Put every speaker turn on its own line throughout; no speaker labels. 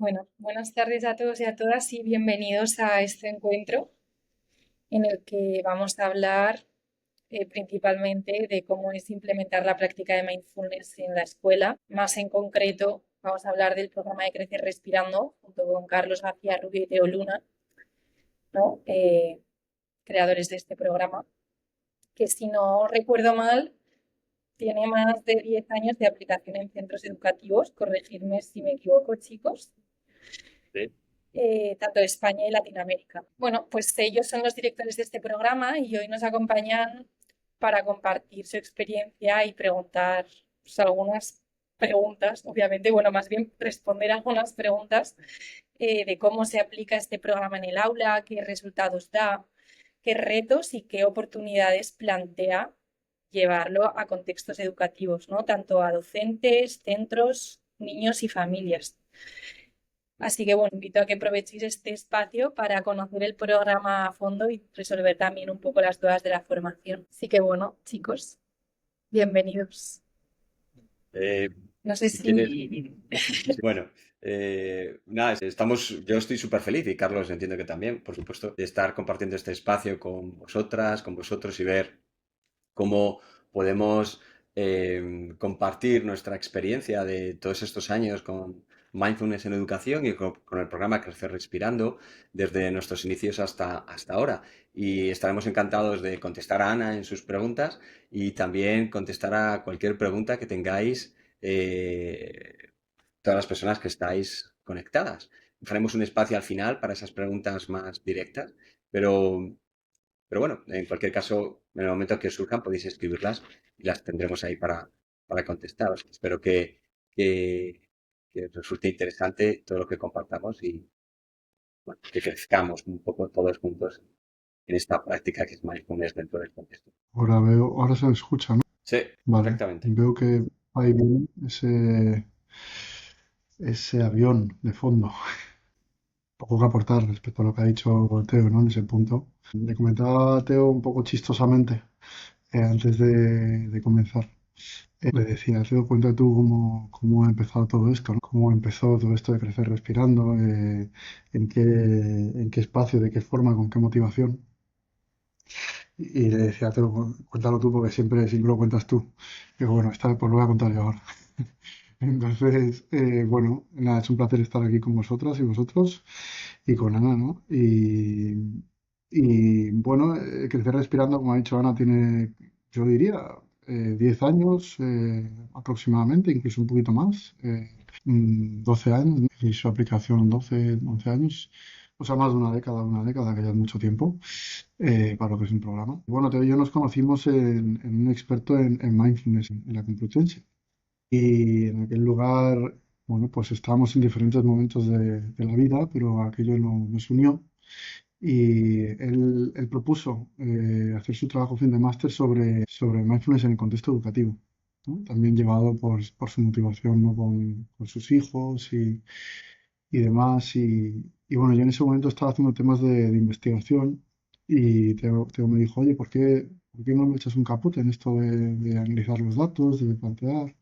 Bueno, buenas tardes a todos y a todas y bienvenidos a este encuentro en el que vamos a hablar principalmente de cómo es implementar la práctica de mindfulness en la escuela. Más en concreto, vamos a hablar del programa de Crecer Respirando junto con Carlos García Rubio y Teo Luna, ¿no? Creadores de este programa, que si no recuerdo mal, tiene más de 10 años de aplicación en centros educativos. Corregidme si me equivoco, chicos.
Sí.
Tanto de España y Latinoamérica. Bueno, pues ellos son los directores de este programa y hoy nos acompañan para compartir su experiencia y preguntar pues, algunas preguntas, obviamente, bueno, más bien responder algunas preguntas de cómo se aplica este programa en el aula, qué resultados da, qué retos y qué oportunidades plantea llevarlo a contextos educativos, ¿no? Tanto a docentes, centros, niños y familias. Así que bueno, invito a que aprovechéis este espacio para conocer el programa a fondo y resolver también un poco las dudas de la formación. Así que bueno, chicos, bienvenidos.
Eh,
No sé
si quieres,
si...
bueno, nada, yo estoy súper feliz y Carlos entiendo que también, por supuesto, de estar compartiendo este espacio con vosotras, con vosotros y ver cómo podemos compartir nuestra experiencia de todos estos años con Mindfulness en Educación y con el programa Crecer Respirando desde nuestros inicios hasta ahora. Y estaremos encantados de contestar a Ana en sus preguntas y también contestar a cualquier pregunta que tengáis todas las personas que estáis conectadas. Haremos un espacio al final para esas preguntas más directas, pero pero bueno, en cualquier caso, en el momento que surjan podéis escribirlas y las tendremos ahí para contestaros. Espero que, que os resulte interesante todo lo que compartamos y bueno, que crezcamos un poco todos juntos en esta práctica que es mindfulness dentro del contexto.
Ahora se escucha, ¿no?
Sí,
Vale,
perfectamente.
veo que ahí viene ese avión de fondo. Poco que aportar respecto a lo que ha dicho Teo, ¿no? En ese punto. Le comentaba a Teo un poco chistosamente, antes de comenzar. Le decía, Teo, cuenta tú cómo ha empezado todo esto, ¿no? Cómo empezó todo esto de crecer respirando, en qué espacio, de qué forma, con qué motivación. Y le decía, Teo, cuéntalo tú porque siempre lo cuentas tú. Digo, bueno, esta vez pues lo voy a contar yo ahora. Entonces, bueno, nada, es un placer estar aquí con vosotras y vosotros y con Ana, ¿no? Y bueno, Crecer Respirando, como ha dicho Ana, tiene, yo diría, 10 años aproximadamente, incluso un poquito más, 12 años, ¿no? Y su aplicación 12 11 años, o sea, más de una década, que ya es mucho tiempo, para lo que es un programa. Bueno, Teo y yo nos conocimos en un experto en mindfulness en la Complutense. Y en aquel lugar, bueno, pues estábamos en diferentes momentos de la vida, pero aquello nos unió. Y él propuso hacer su trabajo fin de máster sobre mindfulness en el contexto educativo, ¿no? También llevado por su motivación, ¿no? con sus hijos y demás. Y bueno, yo en ese momento estaba haciendo temas de investigación y Teo me dijo, oye, ¿por qué no me echas un caput en esto de analizar los datos, de plantear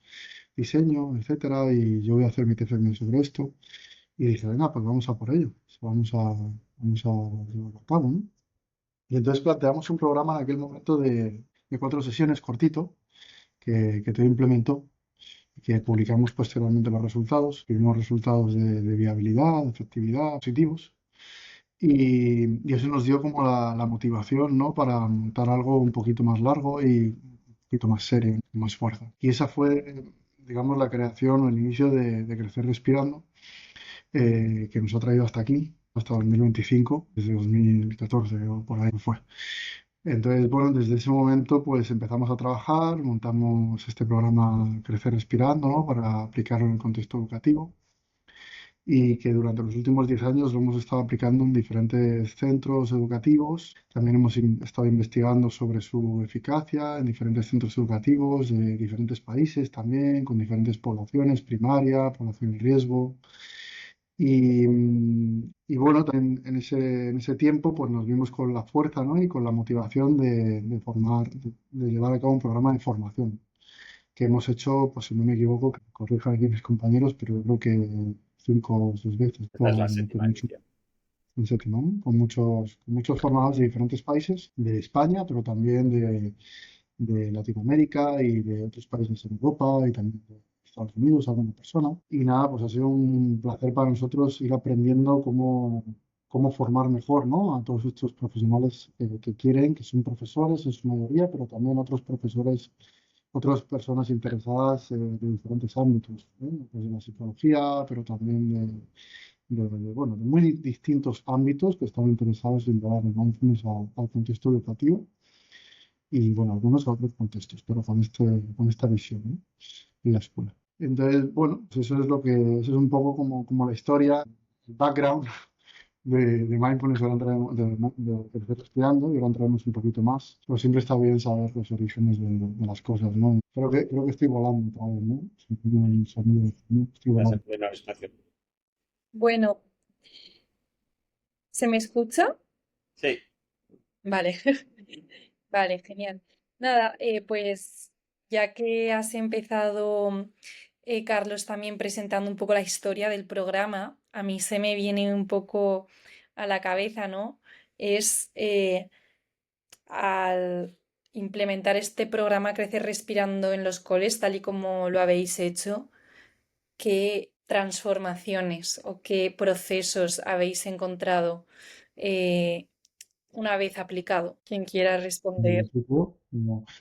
diseño, etcétera? Y yo voy a hacer mi TFM sobre esto. Y dije, venga, pues vamos a por ello, vamos a llevarlo a cabo, ¿no? Y entonces planteamos un programa en aquel momento de 4 sesiones cortito que te implementó, que publicamos posteriormente los resultados. Tuvimos resultados de viabilidad, de efectividad, positivos. Y eso nos dio como la motivación, ¿no? Para montar algo un poquito más largo y un poquito más serio, con más fuerza. Y esa fue, digamos, la creación o el inicio de Crecer Respirando, que nos ha traído hasta aquí, hasta 2025, desde 2014 o por ahí fue. Entonces, bueno, desde ese momento pues empezamos a trabajar, montamos este programa Crecer Respirando, ¿no? Para aplicarlo en el contexto educativo y que durante los últimos 10 años lo hemos estado aplicando en diferentes centros educativos. También hemos estado investigando sobre su eficacia en diferentes centros educativos de diferentes países también, con diferentes poblaciones, primaria, población en riesgo. Y bueno, también en ese tiempo pues nos vimos con la fuerza, ¿no? Y con la motivación de formar, de llevar a cabo un programa de formación que hemos hecho, pues si no me equivoco, que me corrijan aquí mis compañeros, pero yo creo que 5 o 6 veces
Esta es la
con
séptima
muchos,
edición.
en séptimo, ¿no? Con muchos formadores de diferentes países, de España, pero también de Latinoamérica y de otros países en Europa y también de Estados Unidos, alguna persona. Y nada, pues ha sido un placer para nosotros ir aprendiendo cómo formar mejor, ¿no? A todos estos profesionales que quieren, que son profesores en su mayoría, pero también otros profesores, otras personas interesadas de diferentes ámbitos, ¿eh? Pues de la psicología, pero también bueno, de muy distintos ámbitos que están interesados en llevar el mindfulness al contexto educativo y, bueno, algunos a otros contextos, pero con esta visión, ¿no? En la escuela. Entonces, bueno, pues eso es un poco como la historia, el background de mindfulness. Ahora entraremos, de crecer respirando, y ahora entraremos un poquito más. Pero siempre está bien saber los orígenes de las cosas, ¿no? Creo que estoy volando otra vez, ¿no? Siempre hay un sonido, ¿no? Estoy
Estás en
volando.
pleno espacio.
Bueno, ¿se me escucha?
Sí.
Vale, vale, genial. Nada, pues ya que has empezado, Carlos, también presentando un poco la historia del programa, a mí se me viene un poco a la cabeza, ¿no? Es al implementar este programa Crecer Respirando en los coles, tal y como lo habéis hecho, ¿qué transformaciones o qué procesos habéis encontrado eh, una vez aplicado? Quien quiera responder.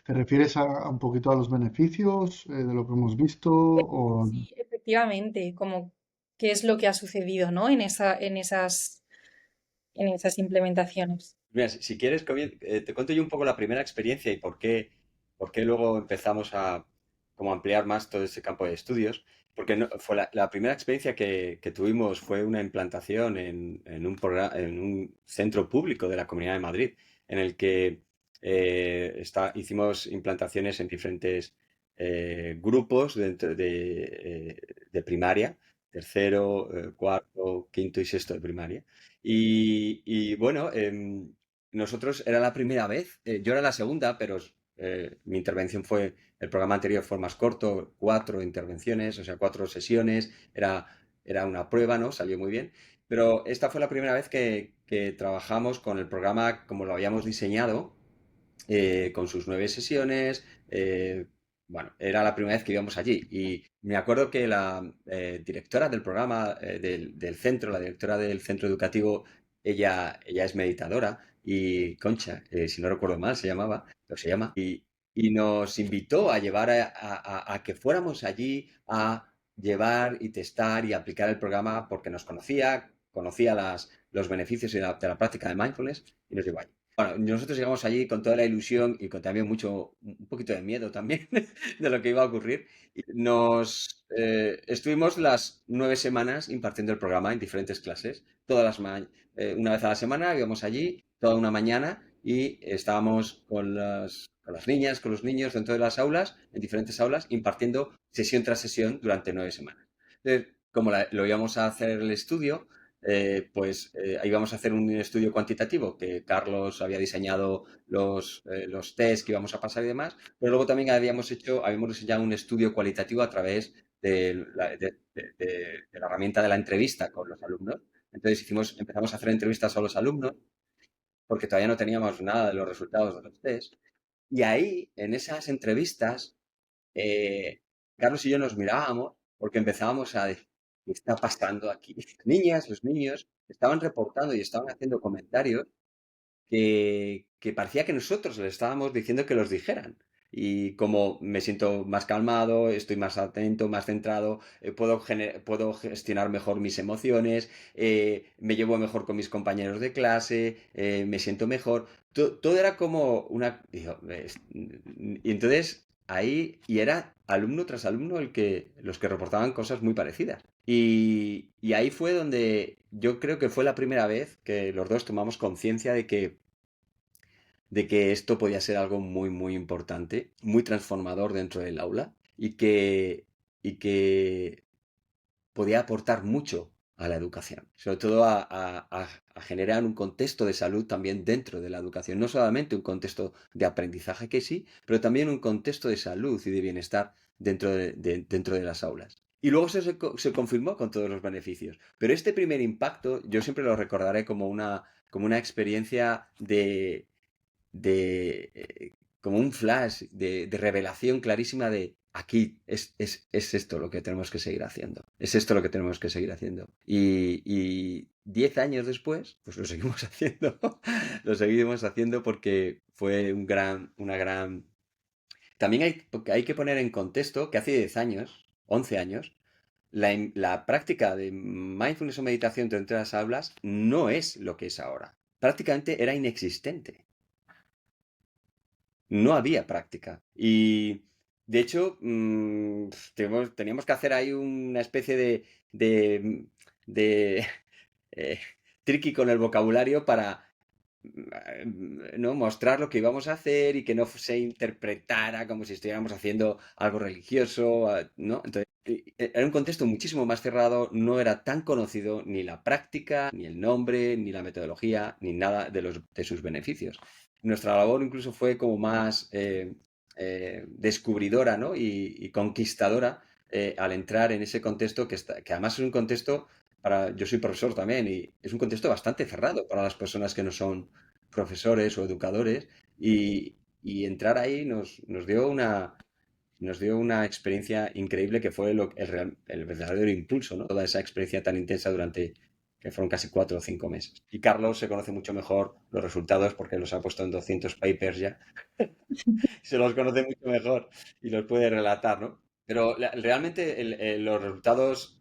¿Te refieres a un poquito a los beneficios de lo que hemos visto? O...
Sí, efectivamente, como qué es lo que ha sucedido, ¿no? En esas implementaciones.
Mira, si quieres, te cuento yo un poco la primera experiencia y por qué luego empezamos a como ampliar más todo ese campo de estudios. Porque fue la primera experiencia que tuvimos fue una implantación en un centro público de la Comunidad de Madrid, en el que hicimos implantaciones en diferentes grupos de primaria, tercero, cuarto, quinto y sexto de primaria. Y bueno, nosotros era la primera vez, yo era la segunda, pero mi intervención el programa anterior fue más corto, 4 intervenciones, o sea, 4 sesiones, era una prueba, ¿no? Salió muy bien, pero esta fue la primera vez que trabajamos con el programa como lo habíamos diseñado, con sus 9 sesiones. Bueno, era la primera vez que íbamos allí y me acuerdo que la directora del programa, del centro, la directora del centro educativo, ella es meditadora y Concha, si no recuerdo mal, se llamaba, o se llama, y nos invitó a llevar a que fuéramos allí a llevar y testar y aplicar el programa porque nos conocía los beneficios de la práctica de mindfulness y nos llevó allí. Bueno, nosotros llegamos allí con toda la ilusión y con también un poquito de miedo también de lo que iba a ocurrir. Y estuvimos las 9 semanas impartiendo el programa en diferentes clases. Una vez a la semana íbamos allí, toda una mañana, y estábamos con las niñas, con los niños dentro de las aulas, en diferentes aulas, impartiendo sesión tras sesión durante 9 semanas. Entonces, como lo íbamos a hacer el estudio, ahí vamos a hacer un estudio cuantitativo que Carlos había diseñado los test que íbamos a pasar y demás, pero luego también habíamos diseñado un estudio cualitativo a través de la herramienta de la entrevista con los alumnos. Entonces empezamos a hacer entrevistas a los alumnos porque todavía no teníamos nada de los resultados de los test. Y ahí, en esas entrevistas, eh, Carlos y yo nos mirábamos porque empezábamos a decir, ¿qué está pasando aquí? Las niñas, los niños estaban reportando y estaban haciendo comentarios que parecía que nosotros les estábamos diciendo que los dijeran. Y como me siento más calmado, estoy más atento, más centrado, puedo gestionar mejor mis emociones, me llevo mejor con mis compañeros de clase, me siento mejor. Todo era como una... Y entonces ahí, y era alumno tras alumno los que reportaban cosas muy parecidas. Y ahí fue donde yo creo que fue la primera vez que los dos tomamos conciencia de que esto podía ser algo muy, muy importante, muy transformador dentro del aula y que podía aportar mucho a la educación, sobre todo a generar un contexto de salud también dentro de la educación, no solamente un contexto de aprendizaje que sí, pero también un contexto de salud y de bienestar dentro de las aulas. Y luego se confirmó con todos los beneficios. Pero este primer impacto yo siempre lo recordaré como una experiencia como un flash de revelación clarísima de aquí es esto lo que tenemos que seguir haciendo. Es esto lo que tenemos que seguir haciendo. Y 10 años después, pues lo seguimos haciendo. Lo seguimos haciendo porque fue una gran... También hay que poner en contexto que hace 10 años, 11 años, la práctica de mindfulness o meditación dentro de las aulas no es lo que es ahora. Prácticamente era inexistente. No había práctica. Y de hecho, teníamos que hacer ahí una especie de eh, tricky con el vocabulario para ¿no? mostrar lo que íbamos a hacer y que no se interpretara como si estuviéramos haciendo algo religioso, ¿no? Entonces, era un contexto muchísimo más cerrado, no era tan conocido ni la práctica, ni el nombre, ni la metodología, ni nada de sus beneficios. Nuestra labor incluso fue como más descubridora, ¿no? y conquistadora al entrar en ese contexto que además es un contexto yo soy profesor también y es un contexto bastante cerrado para las personas que no son profesores o educadores y entrar ahí nos dio una experiencia increíble que fue el verdadero impulso, ¿no? Toda esa experiencia tan intensa que fueron casi 4 o 5 meses. Y Carlos se conoce mucho mejor los resultados porque los ha puesto en 200 papers ya. Se los conoce mucho mejor y los puede relatar, ¿no? Pero realmente los resultados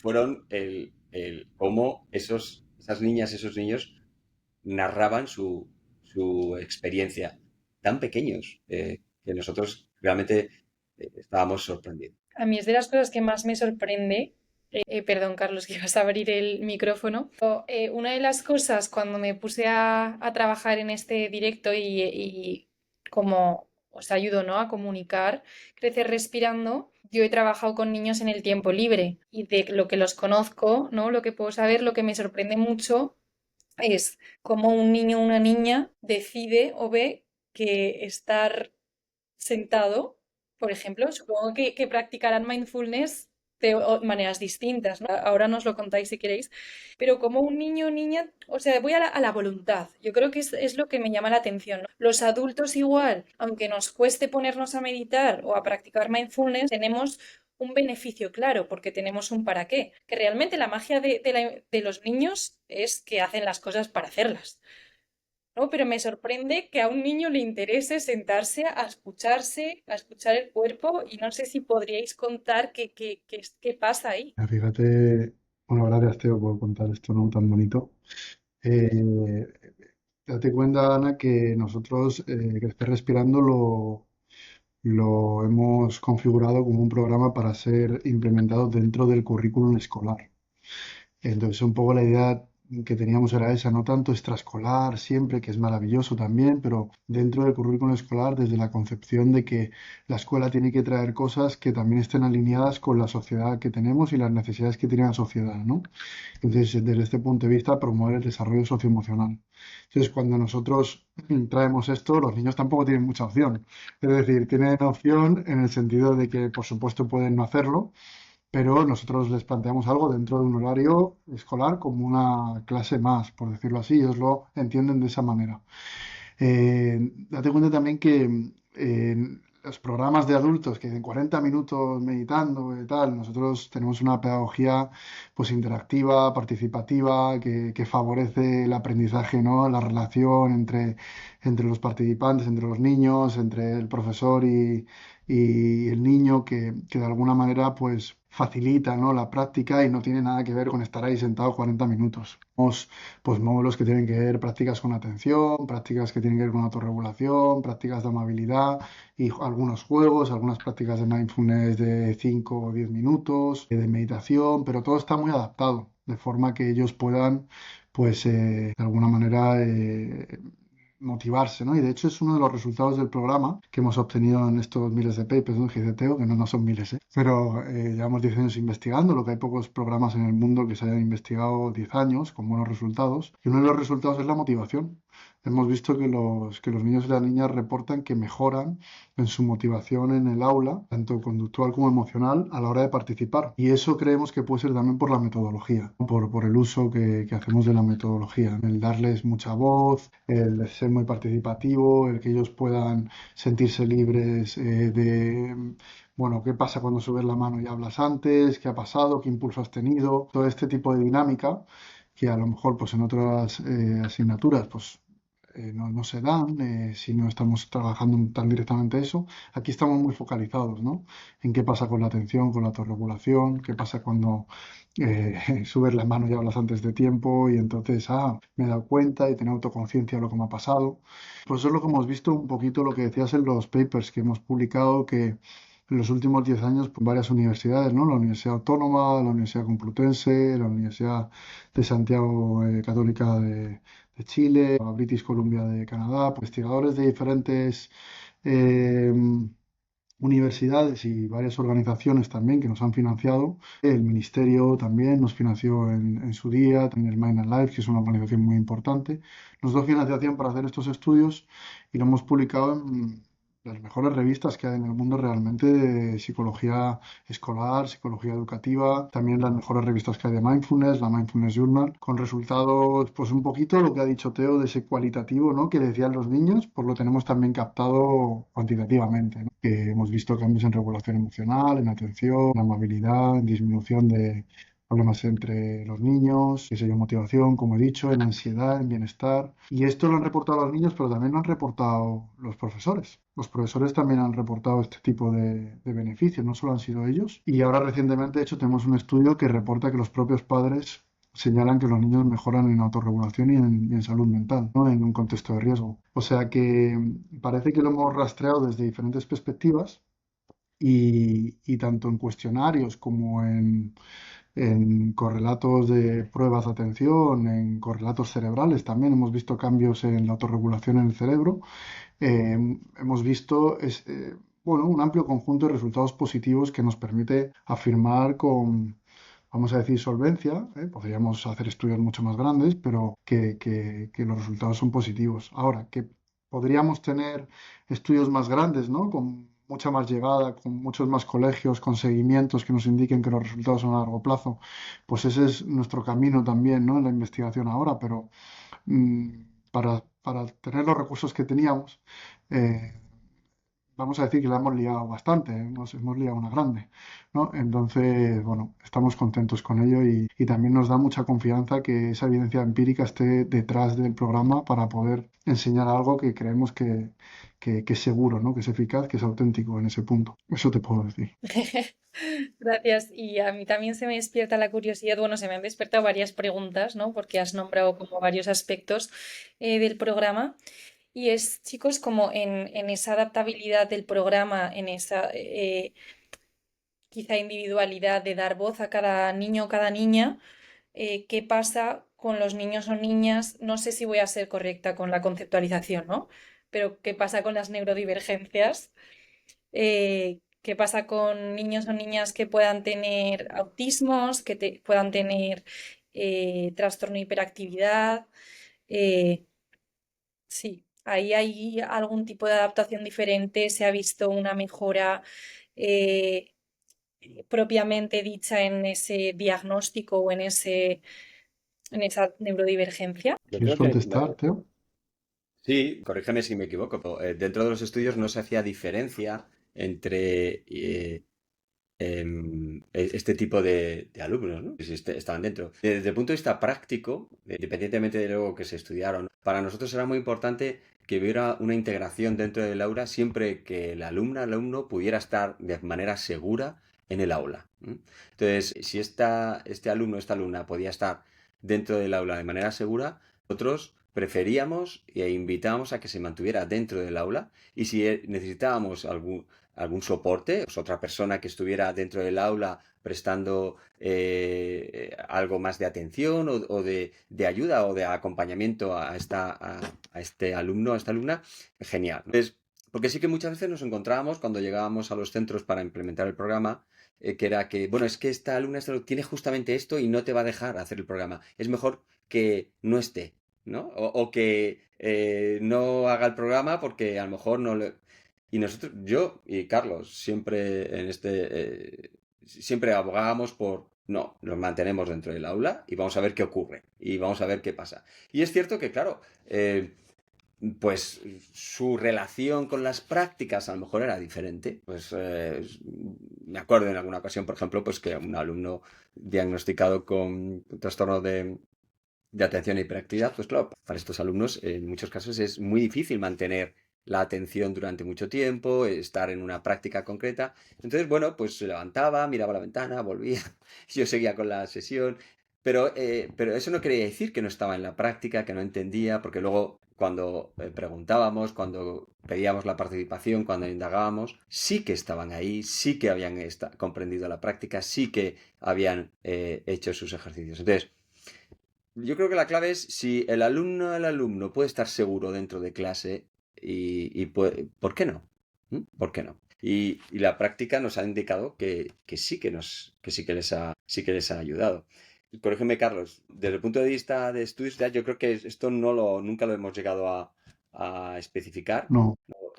fueron cómo esas niñas, esos niños narraban su experiencia tan pequeños que nosotros realmente estábamos sorprendidos.
A mí es de las cosas que más me sorprende. Perdón, Carlos, que ibas a abrir el micrófono. Una de las cosas cuando me puse a trabajar en este directo y como os ayudo, ¿no? a comunicar, Crecer Respirando, yo he trabajado con niños en el tiempo libre y de lo que los conozco, ¿no? Lo que puedo saber, lo que me sorprende mucho es cómo un niño o una niña decide o ve que estar sentado, por ejemplo, supongo que practicarán mindfulness de maneras distintas, ¿no? Ahora nos lo contáis si queréis, pero como un niño o niña, o sea, voy a la voluntad. Yo creo que es lo que me llama la atención, ¿no? Los adultos igual, aunque nos cueste ponernos a meditar o a practicar mindfulness, tenemos un beneficio claro, porque tenemos un para qué. Que realmente la magia de los niños es que hacen las cosas para hacerlas. ¿No? Pero me sorprende que a un niño le interese sentarse a escucharse, a escuchar el cuerpo y no sé si podríais contar qué pasa ahí.
Fíjate, bueno, gracias Teo por contar esto no tan bonito. Eh, Date cuenta, Ana, que nosotros que esté respirando lo hemos configurado como un programa para ser implementado dentro del currículum escolar. Entonces, un poco la idea que teníamos era esa, no tanto extraescolar siempre, que es maravilloso también, pero dentro del currículum escolar, desde la concepción de que la escuela tiene que traer cosas que también estén alineadas con la sociedad que tenemos y las necesidades que tiene la sociedad, ¿no? Entonces, desde este punto de vista, promover el desarrollo socioemocional. Entonces, cuando nosotros traemos esto, los niños tampoco tienen mucha opción. Es decir, tienen opción en el sentido de que, por supuesto, pueden no hacerlo, pero nosotros les planteamos algo dentro de un horario escolar como una clase más, por decirlo así, ellos lo entienden de esa manera. Date cuenta también que los programas de adultos que en 40 minutos meditando y tal, nosotros tenemos una pedagogía pues interactiva, participativa, que favorece el aprendizaje, ¿no? La relación entre los participantes, entre los niños, entre el profesor y el niño, que de alguna manera pues facilita, ¿no? la práctica y no tiene nada que ver con estar ahí sentado 40 minutos. Pues módulos que tienen que ver prácticas con atención, prácticas que tienen que ver con autorregulación, prácticas de amabilidad y algunos juegos, algunas prácticas de mindfulness de 5 o 10 minutos, de meditación, pero todo está muy adaptado, de forma que ellos puedan, pues, de alguna manera, motivarse, ¿no? Y de hecho es uno de los resultados del programa que hemos obtenido en estos miles de papers, ¿no? GCTO, que no son miles, ¿eh? Pero llevamos 10 años investigando, lo que hay pocos programas en el mundo que se hayan investigado 10 años con buenos resultados. Y uno de los resultados es la motivación. Hemos visto que los niños y las niñas reportan que mejoran en su motivación en el aula, tanto conductual como emocional, a la hora de participar. Y eso creemos que puede ser también por la metodología, ¿no? Por el uso que hacemos de la metodología, el darles mucha voz, el ser muy participativo, el que ellos puedan sentirse libres bueno, ¿qué pasa cuando subes la mano y hablas antes? ¿Qué ha pasado? ¿Qué impulso has tenido? Todo este tipo de dinámica que a lo mejor pues en otras asignaturas pues no se dan si no estamos trabajando tan directamente eso. Aquí estamos muy focalizados, ¿no? En qué pasa con la atención, con la autorregulación, qué pasa cuando subes la mano y hablas antes de tiempo y entonces, me he dado cuenta y tener autoconciencia de lo que me ha pasado. Pues eso es lo que hemos visto un poquito lo que decías en los papers que hemos publicado, que en los últimos 10 años, pues, varias universidades, ¿no? La Universidad Autónoma, la Universidad Complutense, la Universidad de Santiago Católica de Chile, la British Columbia de Canadá, pues, investigadores de diferentes eh, universidades y varias organizaciones también que nos han financiado. El ministerio también nos financió en su día, también el Mind and Life, que es una organización muy importante. Nos dio financiación para hacer estos estudios y lo hemos publicado en las mejores revistas que hay en el mundo realmente de psicología escolar, psicología educativa, también las mejores revistas que hay de mindfulness, la Mindfulness Journal, con resultados, pues un poquito lo que ha dicho Teo de ese cualitativo, ¿no? Que decían los niños, pues lo tenemos también captado cuantitativamente, ¿no? Que hemos visto cambios en regulación emocional, en atención, en amabilidad, en disminución de problemas entre los niños, qué sé yo, motivación, como he dicho, en ansiedad, en bienestar. Y esto lo han reportado los niños, pero también lo han reportado los profesores. Los profesores también han reportado este tipo de beneficios, no solo han sido ellos. Y ahora recientemente, de hecho, tenemos un estudio que reporta que los propios padres señalan que los niños mejoran en autorregulación y en salud mental, ¿no? En un contexto de riesgo. O sea que parece que lo hemos rastreado desde diferentes perspectivas y tanto en cuestionarios como en correlatos de pruebas de atención, en correlatos cerebrales también hemos visto cambios en la autorregulación en el cerebro. Hemos visto bueno, un amplio conjunto de resultados positivos que nos permite afirmar con, vamos a decir, solvencia. Podríamos hacer estudios mucho más grandes, pero que los resultados son positivos. Ahora, que podríamos tener estudios más grandes, ¿no? Con mucha más llegada, con muchos más colegios, con seguimientos que nos indiquen que los resultados son a largo plazo, pues ese es nuestro camino también, ¿no? En la investigación ahora, pero mm, para tener los recursos que teníamos, eh, vamos a decir que la hemos liado bastante, hemos liado una grande, ¿no? Entonces, bueno, estamos contentos con ello y también nos da mucha confianza que esa evidencia empírica esté detrás del programa para poder enseñar algo que creemos que es seguro, ¿no? Que es eficaz, que es auténtico en ese punto. Eso te puedo decir.
Gracias. Y a mí también se me despierta la curiosidad. Bueno, se me han despertado varias preguntas, ¿no? Porque has nombrado como varios aspectos del programa. Y es, chicos, como en esa adaptabilidad del programa, en esa quizá individualidad de dar voz a cada niño o cada niña, ¿qué pasa con los niños o niñas? No sé si voy a ser correcta con la conceptualización, ¿no? Pero ¿qué pasa con las neurodivergencias? ¿Qué pasa con niños o niñas que puedan tener autismos, que puedan tener trastorno de hiperactividad? Eh, sí, ahí hay algún tipo de adaptación diferente, se ha visto una mejora eh, propiamente dicha en ese diagnóstico o en esa neurodivergencia.
Yo
¿Quieres
creo que
contestar, Teo?
sí, corrígeme si me equivoco, pero dentro de los estudios no se hacía diferencia entre este tipo de alumnos, ¿no? Que si estaban dentro. Desde el punto de vista práctico, independientemente de lo que se estudiaron, para nosotros era muy importante que hubiera una integración dentro del aula siempre que la alumna, el alumno pudiera estar de manera segura en el aula. ¿M? Entonces, si este alumno, esta alumna podía estar dentro del aula de manera segura, nosotros preferíamos e invitábamos a que se mantuviera dentro del aula y si necesitábamos algún soporte, pues otra persona que estuviera dentro del aula prestando algo más de atención o de ayuda o de acompañamiento a este alumno, a esta alumna, genial. Entonces, porque sí que muchas veces nos encontrábamos cuando llegábamos a los centros para implementar el programa, que era que, bueno, es que esta alumna tiene justamente esto y no te va a dejar hacer el programa. Es mejor que no esté. ¿no? O que no haga el programa porque a lo mejor no le... Y nosotros, yo y Carlos, siempre siempre abogábamos por, no, nos mantenemos dentro del aula y vamos a ver qué ocurre y vamos a ver qué pasa. Y es cierto que, claro, pues su relación con las prácticas a lo mejor era diferente. Pues me acuerdo en alguna ocasión, por ejemplo, pues que un alumno diagnosticado con trastorno de atención e hiperactividad, pues claro, para estos alumnos en muchos casos es muy difícil mantener la atención durante mucho tiempo, estar en una práctica concreta. Entonces, bueno, pues se levantaba, miraba la ventana, volvía, yo seguía con la sesión, pero eso no quería decir que no estaba en la práctica, que no entendía, porque luego cuando preguntábamos, cuando pedíamos la participación, cuando indagábamos, sí que estaban ahí, sí que habían comprendido la práctica, sí que habían hecho sus ejercicios. Entonces, yo creo que la clave es si el alumno puede estar seguro dentro de clase ¿por qué no? ¿Mm? ¿Por qué no? Y la práctica nos ha indicado que sí que sí que les ha ayudado. Corrígeme, Carlos, desde el punto de vista de estudios, ya yo creo que esto nunca lo hemos llegado a especificar
No.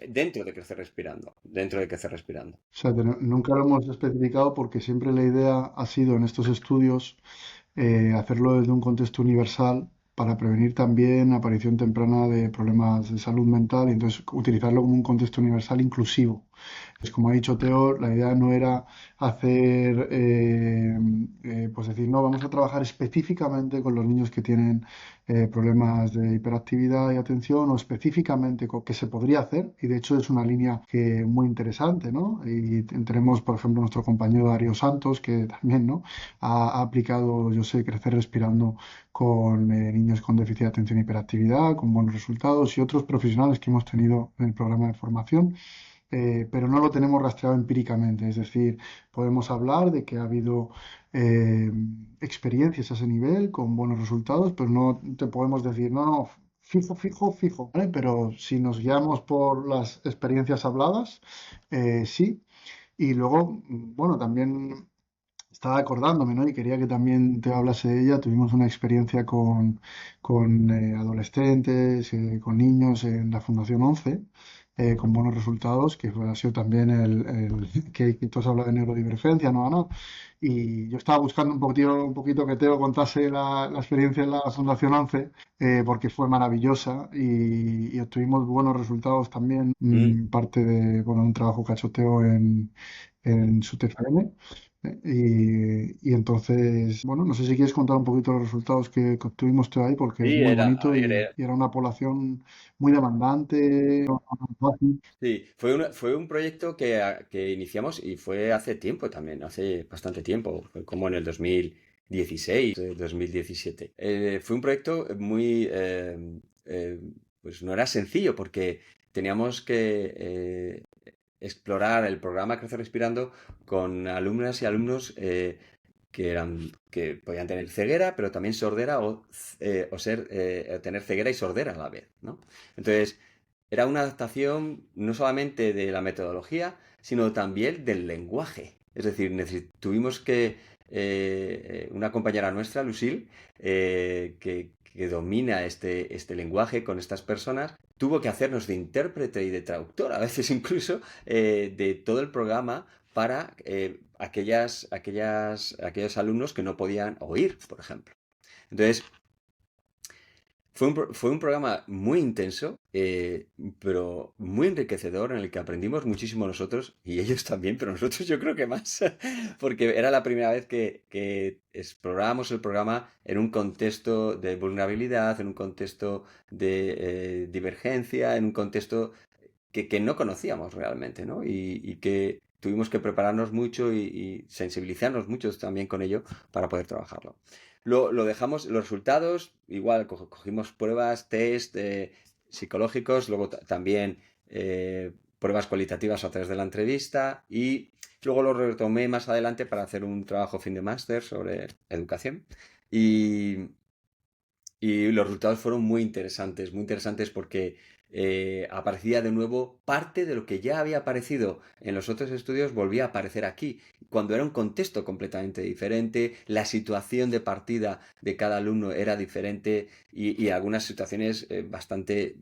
dentro de crecer respirando, dentro de crecer respirando.
O sea, nunca lo hemos especificado porque siempre la idea ha sido en estos estudios hacerlo desde un contexto universal para prevenir también aparición temprana de problemas de salud mental y entonces utilizarlo como un contexto universal inclusivo. Pues como ha dicho Teo, la idea no era hacer, pues decir, no, vamos a trabajar específicamente con los niños que tienen problemas de hiperactividad y atención o específicamente con que se podría hacer y de hecho es una línea que muy interesante, ¿no? Y tenemos, por ejemplo, nuestro compañero Darío Santos que también, ¿no? Ha aplicado, yo sé, Crecer Respirando con niños con déficit de atención y hiperactividad, con buenos resultados y otros profesionales que hemos tenido en el programa de formación, pero no lo tenemos rastreado empíricamente. Es decir, podemos hablar de que ha habido eh, experiencias a ese nivel con buenos resultados, pero no te podemos decir, no, no, fijo, fijo, fijo, ¿vale? Pero si nos guiamos por las experiencias habladas, sí. Y luego, bueno, también estaba acordándome, ¿no? Y quería que también te hablase de ella. Tuvimos una experiencia con adolescentes, con niños en la Fundación 11, con buenos resultados, ha sido también que tú has hablado de neurodivergencia, ¿no, Ana? Y yo estaba buscando un poquito que Teo contase la experiencia en la Fundación 11, porque fue maravillosa y obtuvimos buenos resultados también,
Mm.
parte de, bueno, un trabajo que ha hecho Teo en su TFM. Y entonces, bueno, no sé si quieres contar un poquito los resultados que obtuvimos tú ahí, porque es
Sí,
muy
a
bonito
ver,
y era una población muy demandante. No fácil.
sí, fue un proyecto que iniciamos y fue hace tiempo también, hace bastante tiempo, fue como en el 2016, 2017. Fue un proyecto eh, pues no era sencillo porque teníamos que explorar el programa Crecer Respirando con alumnas y alumnos que podían tener ceguera, pero también sordera o tener ceguera y sordera a la vez, ¿no? Entonces, era una adaptación no solamente de la metodología, sino también del lenguaje. Es decir, tuvimos que una compañera nuestra, Lucille, que domina este lenguaje con estas personas, tuvo que hacernos de intérprete y de traductor, a veces incluso, de todo el programa para aquellos alumnos que no podían oír, por ejemplo. Entonces, fue un programa muy intenso, pero muy enriquecedor en el que aprendimos muchísimo nosotros y ellos también, pero nosotros yo creo que más, porque era la primera vez que explorábamos el programa en un contexto de vulnerabilidad, en un contexto de divergencia, en un contexto que no conocíamos realmente, ¿no? Y que tuvimos que prepararnos mucho y sensibilizarnos mucho también con ello para poder trabajarlo. Lo dejamos, los resultados, igual cogimos pruebas, test psicológicos, luego también pruebas cualitativas a través de la entrevista y luego lo retomé más adelante para hacer un trabajo fin de máster sobre educación. Y, y los resultados fueron muy interesantes porque aparecía de nuevo parte de lo que ya había aparecido en los otros estudios, volvía a aparecer aquí, cuando era un contexto completamente diferente, la situación de partida de cada alumno era diferente y algunas situaciones bastante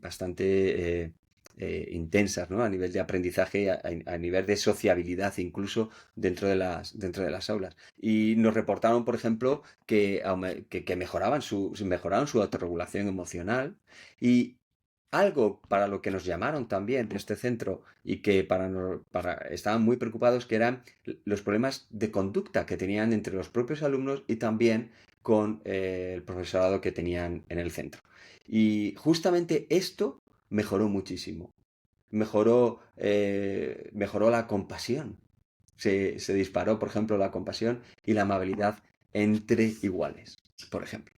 intensas, ¿no? A nivel de aprendizaje, a nivel de sociabilidad incluso dentro de las aulas. Y nos reportaron, por ejemplo, que mejoraban su autorregulación emocional y algo para lo que nos llamaron también de este centro y que estaban muy preocupados, que eran los problemas de conducta que tenían entre los propios alumnos y también con el profesorado que tenían en el centro. Y justamente esto mejoró muchísimo. Mejoró la compasión. Se disparó, por ejemplo, la compasión y la amabilidad entre iguales, por ejemplo.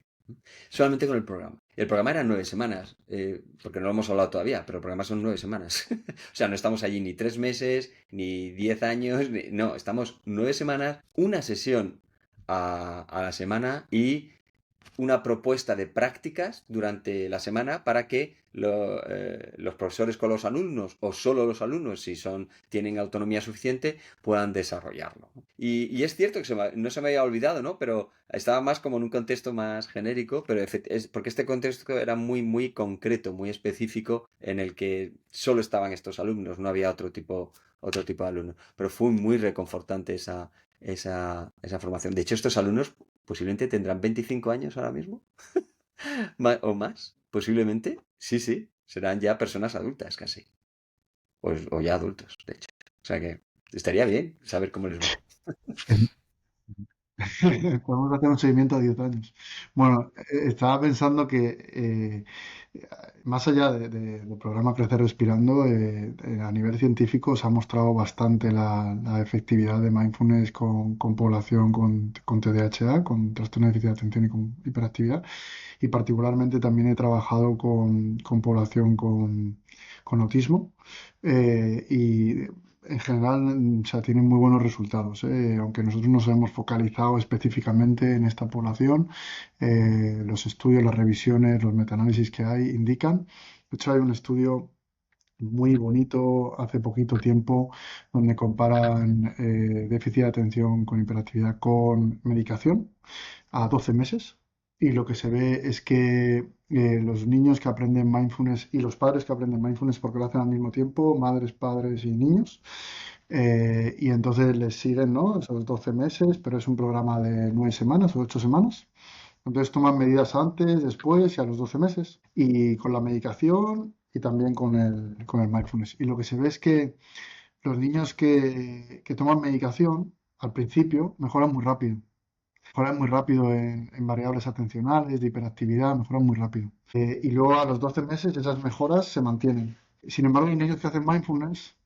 Solamente con el programa. El programa era 9 semanas, porque no lo hemos hablado todavía, pero el programa son 9 semanas. O sea, no estamos allí ni 3 meses, ni 10 años, no, estamos 9 semanas, una sesión a la semana y una propuesta de prácticas durante la semana para que los profesores con los alumnos o solo los alumnos, si tienen autonomía suficiente, puedan desarrollarlo. Y es cierto que no se me había olvidado, ¿no? Pero estaba más como en un contexto más genérico, pero porque este contexto era muy, muy concreto, muy específico, en el que solo estaban estos alumnos, no había otro tipo de alumnos. Pero fue muy reconfortante esa formación. De hecho, estos alumnos posiblemente tendrán 25 años ahora mismo, o más, posiblemente. Sí, sí, serán ya personas adultas casi, o ya adultos, de hecho. O sea que estaría bien saber cómo les va.
Podemos hacer un seguimiento a 10 años. Bueno, estaba pensando que más allá del programa Crecer Respirando, a nivel científico se ha mostrado bastante la efectividad de mindfulness con población con TDAH, con trastorno de déficit de atención y con hiperactividad. Y particularmente también he trabajado con población con autismo. Y en general, o sea, tienen muy buenos resultados, ¿eh? Aunque nosotros nos hemos focalizado específicamente en esta población, los estudios, las revisiones, los metaanálisis que hay indican. De hecho, hay un estudio muy bonito hace poquito tiempo donde comparan déficit de atención con hiperactividad con medicación a 12 meses. Y lo que se ve es que los niños que aprenden mindfulness y los padres que aprenden mindfulness, porque lo hacen al mismo tiempo, madres, padres y niños, y entonces les siguen, ¿no? Esos 12 meses, pero es un programa de 9 semanas o 8 semanas. Entonces toman medidas antes, después y a los 12 meses, y con la medicación y también con el mindfulness. Y lo que se ve es que los niños que toman medicación al principio mejoran muy rápido en variables atencionales, de hiperactividad, mejoran muy rápido. Y luego a los 12 meses esas mejoras se mantienen. Sin embargo, los niños que hacen mindfulness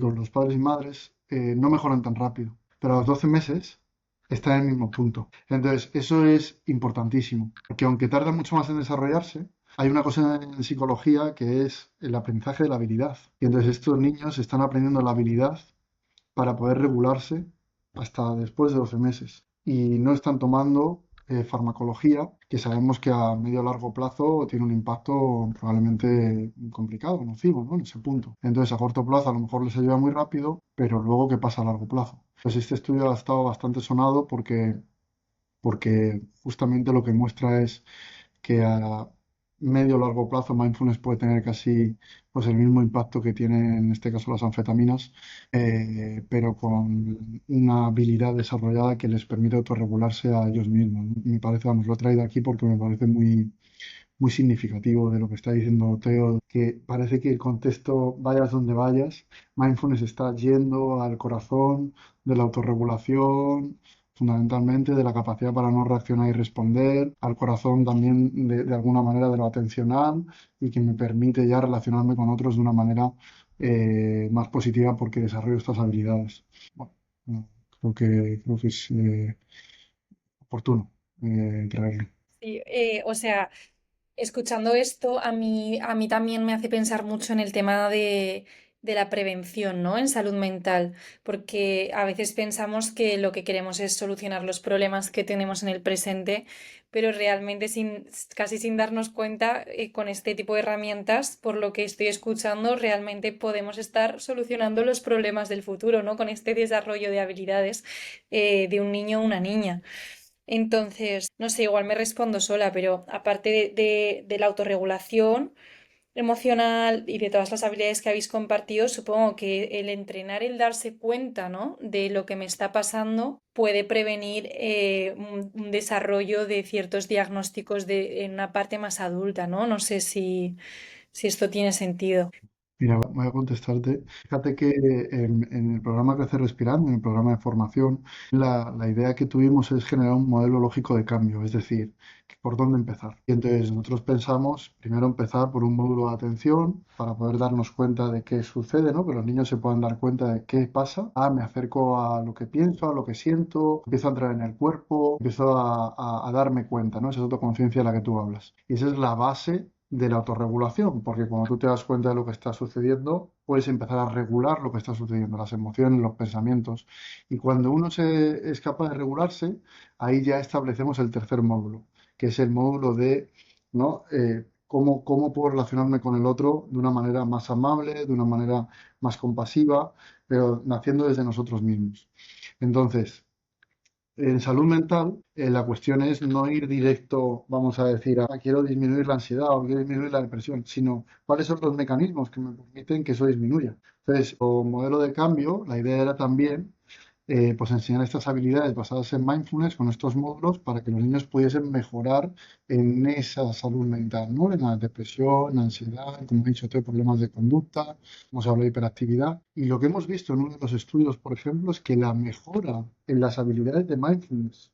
con los padres y madres no mejoran tan rápido, pero a los 12 meses están en el mismo punto. Entonces, eso es importantísimo, porque aunque tarda mucho más en desarrollarse, hay una cosa en psicología que es el aprendizaje de la habilidad. Y entonces estos niños están aprendiendo la habilidad para poder regularse hasta después de 12 meses. Y no están tomando farmacología, que sabemos que a medio o largo plazo tiene un impacto probablemente complicado, nocivo, ¿no? En ese punto. Entonces, a corto plazo a lo mejor les ayuda muy rápido, pero luego, ¿qué pasa a largo plazo? Pues este estudio ha estado bastante sonado porque justamente lo que muestra es que a medio o largo plazo mindfulness puede tener casi pues, el mismo impacto que tienen en este caso las anfetaminas, pero con una habilidad desarrollada que les permite autorregularse a ellos mismos, ¿no? Me parece, vamos, lo he traído aquí porque me parece muy, muy significativo de lo que está diciendo Teo, que parece que el contexto, vayas donde vayas, mindfulness está yendo al corazón de la autorregulación, fundamentalmente de la capacidad para no reaccionar y responder, al corazón también de alguna manera de lo atencional y que me permite ya relacionarme con otros de una manera más positiva porque desarrollo estas habilidades. Bueno, creo que es oportuno traerlo.
Sí, o sea, escuchando esto, a mí también me hace pensar mucho en el tema de de la prevención, ¿no? En salud mental, porque a veces pensamos que lo que queremos es solucionar los problemas que tenemos en el presente, pero realmente casi sin darnos cuenta, con este tipo de herramientas, por lo que estoy escuchando, realmente podemos estar solucionando los problemas del futuro, ¿no? Con este desarrollo de habilidades, de un niño o una niña. Entonces, no sé, igual me respondo sola, pero aparte de la autorregulación emocional y de todas las habilidades que habéis compartido, supongo que el entrenar, el darse cuenta, ¿no? De lo que me está pasando puede prevenir, un desarrollo de ciertos diagnósticos en una parte más adulta, ¿no? No sé si esto tiene sentido.
Mira, voy a contestarte. Fíjate que en el programa Crecer Respirando, en el programa de formación, la idea que tuvimos es generar un modelo lógico de cambio, es decir, por dónde empezar. Y entonces nosotros pensamos primero empezar por un módulo de atención para poder darnos cuenta de qué sucede, ¿no? Que los niños se puedan dar cuenta de qué pasa. Ah, me acerco a lo que pienso, a lo que siento, empiezo a entrar en el cuerpo, empiezo a darme cuenta, ¿no? Esa autoconciencia de la que tú hablas. Y esa es la base de la autorregulación, porque cuando tú te das cuenta de lo que está sucediendo, puedes empezar a regular lo que está sucediendo, las emociones, los pensamientos. Y cuando uno es capaz de regularse, ahí ya establecemos el tercer módulo, que es el módulo de, ¿no? Cómo puedo relacionarme con el otro de una manera más amable, de una manera más compasiva, pero naciendo desde nosotros mismos. Entonces, en salud mental, la cuestión es no ir directo, vamos a decir, quiero disminuir la ansiedad o quiero disminuir la depresión, sino cuáles son los mecanismos que me permiten que eso disminuya. Entonces, como modelo de cambio, la idea era también pues enseñar estas habilidades basadas en mindfulness con estos módulos para que los niños pudiesen mejorar en esa salud mental, ¿no? En la depresión, la ansiedad, como he dicho, problemas de conducta, hemos hablado de hiperactividad. Y lo que hemos visto en uno de los estudios, por ejemplo, es que la mejora en las habilidades de mindfulness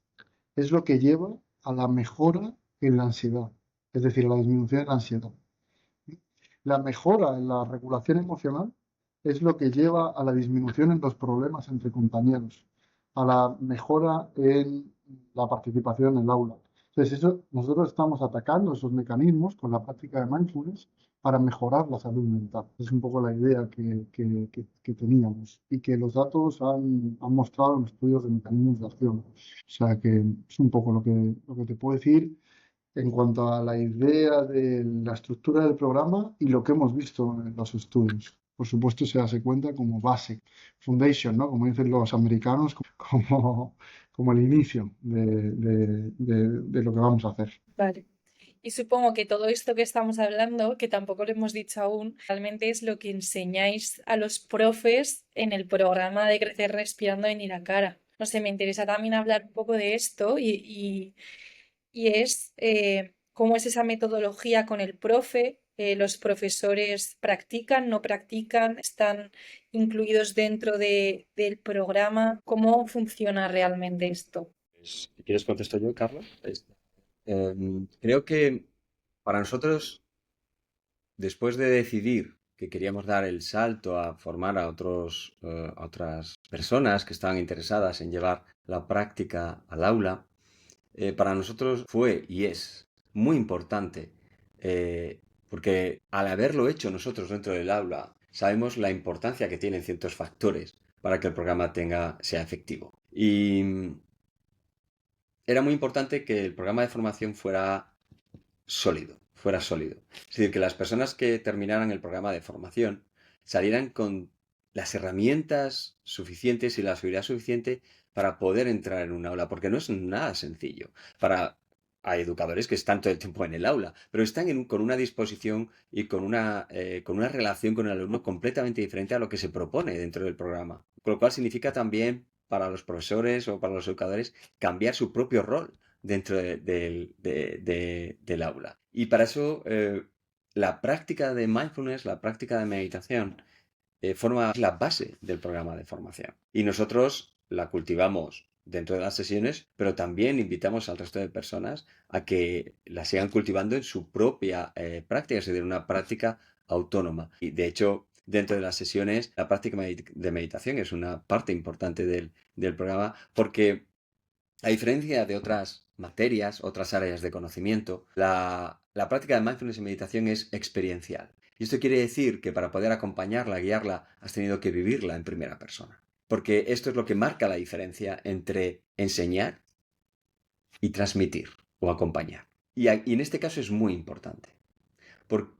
es lo que lleva a la mejora en la ansiedad, es decir, a la disminución de la ansiedad. La mejora en la regulación emocional es lo que lleva a la disminución en los problemas entre compañeros, a la mejora en la participación en el aula. Entonces, nosotros estamos atacando esos mecanismos con la práctica de mindfulness para mejorar la salud mental. Es un poco la idea que teníamos y que los datos han mostrado en estudios de mecanismos de acción. O sea que es un poco lo que te puedo decir en cuanto a la idea de la estructura del programa y lo que hemos visto en los estudios. Por supuesto, se hace cuenta como base, foundation, ¿no? Como dicen los americanos, como el inicio de lo que vamos a hacer.
Vale. Y supongo que todo esto que estamos hablando, que tampoco lo hemos dicho aún, realmente es lo que enseñáis a los profes en el programa de Crecer Respirando en Iracara. No sé, me interesa también hablar un poco de esto y es, cómo es esa metodología con el profe. Los profesores practican, no practican, están incluidos dentro del programa. ¿Cómo funciona realmente esto?
Si quieres contesto yo, Carlos. Creo que para nosotros, después de decidir que queríamos dar el salto a formar a otras personas que estaban interesadas en llevar la práctica al aula, para nosotros fue y es muy importante, porque al haberlo hecho nosotros dentro del aula, sabemos la importancia que tienen ciertos factores para que el programa sea efectivo. Y era muy importante que el programa de formación fuera sólido, fuera sólido. Es decir, que las personas que terminaran el programa de formación salieran con las herramientas suficientes y la seguridad suficiente para poder entrar en un aula, porque no es nada sencillo. Hay educadores que están todo el tiempo en el aula, pero están con una disposición y con una relación con el alumno completamente diferente a lo que se propone dentro del programa. Con lo cual significa también para los profesores o para los educadores cambiar su propio rol dentro del aula. Y para eso, la práctica de mindfulness, la práctica de meditación, forma la base del programa de formación. Y nosotros la cultivamos dentro de las sesiones, pero también invitamos al resto de personas a que la sigan cultivando en su propia práctica, es decir, una práctica autónoma. Y de hecho, dentro de las sesiones, la práctica de meditación es una parte importante del programa porque a diferencia de otras materias, otras áreas de conocimiento, la práctica de mindfulness y meditación es experiencial. Y esto quiere decir que para poder acompañarla, guiarla, has tenido que vivirla en primera persona. Porque esto es lo que marca la diferencia entre enseñar y transmitir o acompañar. Y en este caso es muy importante. Porque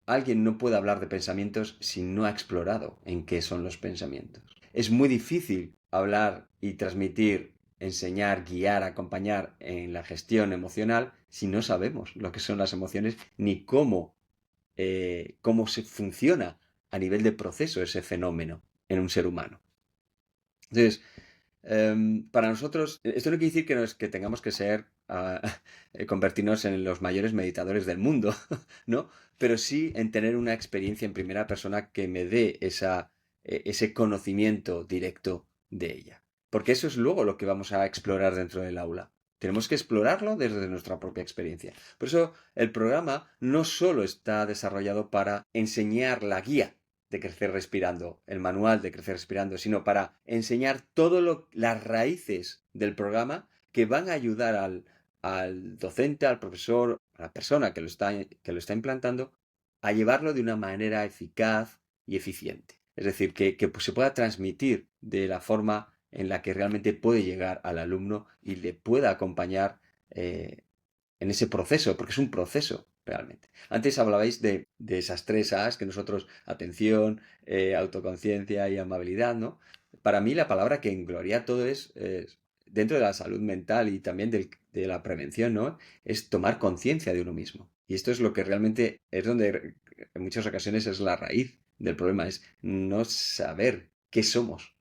alguien no puede hablar de pensamientos si no ha explorado en qué son los pensamientos. Es muy difícil hablar y transmitir, enseñar, guiar, acompañar en la gestión emocional si no sabemos lo que son las emociones ni cómo se funciona a nivel de proceso ese fenómeno en un ser humano. Entonces, para nosotros, esto no quiere decir que tengamos que convertirnos en los mayores meditadores del mundo, ¿no? Pero sí en tener una experiencia en primera persona que me dé ese conocimiento directo de ella. Porque eso es luego lo que vamos a explorar dentro del aula. Tenemos que explorarlo desde nuestra propia experiencia. Por eso el programa no solo está desarrollado para enseñar la guía de Crecer Respirando, el manual de Crecer Respirando, sino para enseñar las raíces del programa que van a ayudar al docente, al profesor, a la persona que lo está implantando, a llevarlo de una manera eficaz y eficiente. Es decir, que se pueda transmitir de la forma en la que realmente puede llegar al alumno y le pueda acompañar en ese proceso, porque es un proceso realmente. Antes hablabais de esas 3 A's que nosotros, atención, autoconciencia y amabilidad, ¿no? Para mí la palabra que engloria todo es dentro de la salud mental y también de la prevención, ¿no? Es tomar conciencia de uno mismo. Y esto es lo que realmente es donde en muchas ocasiones es la raíz del problema, es no saber qué somos,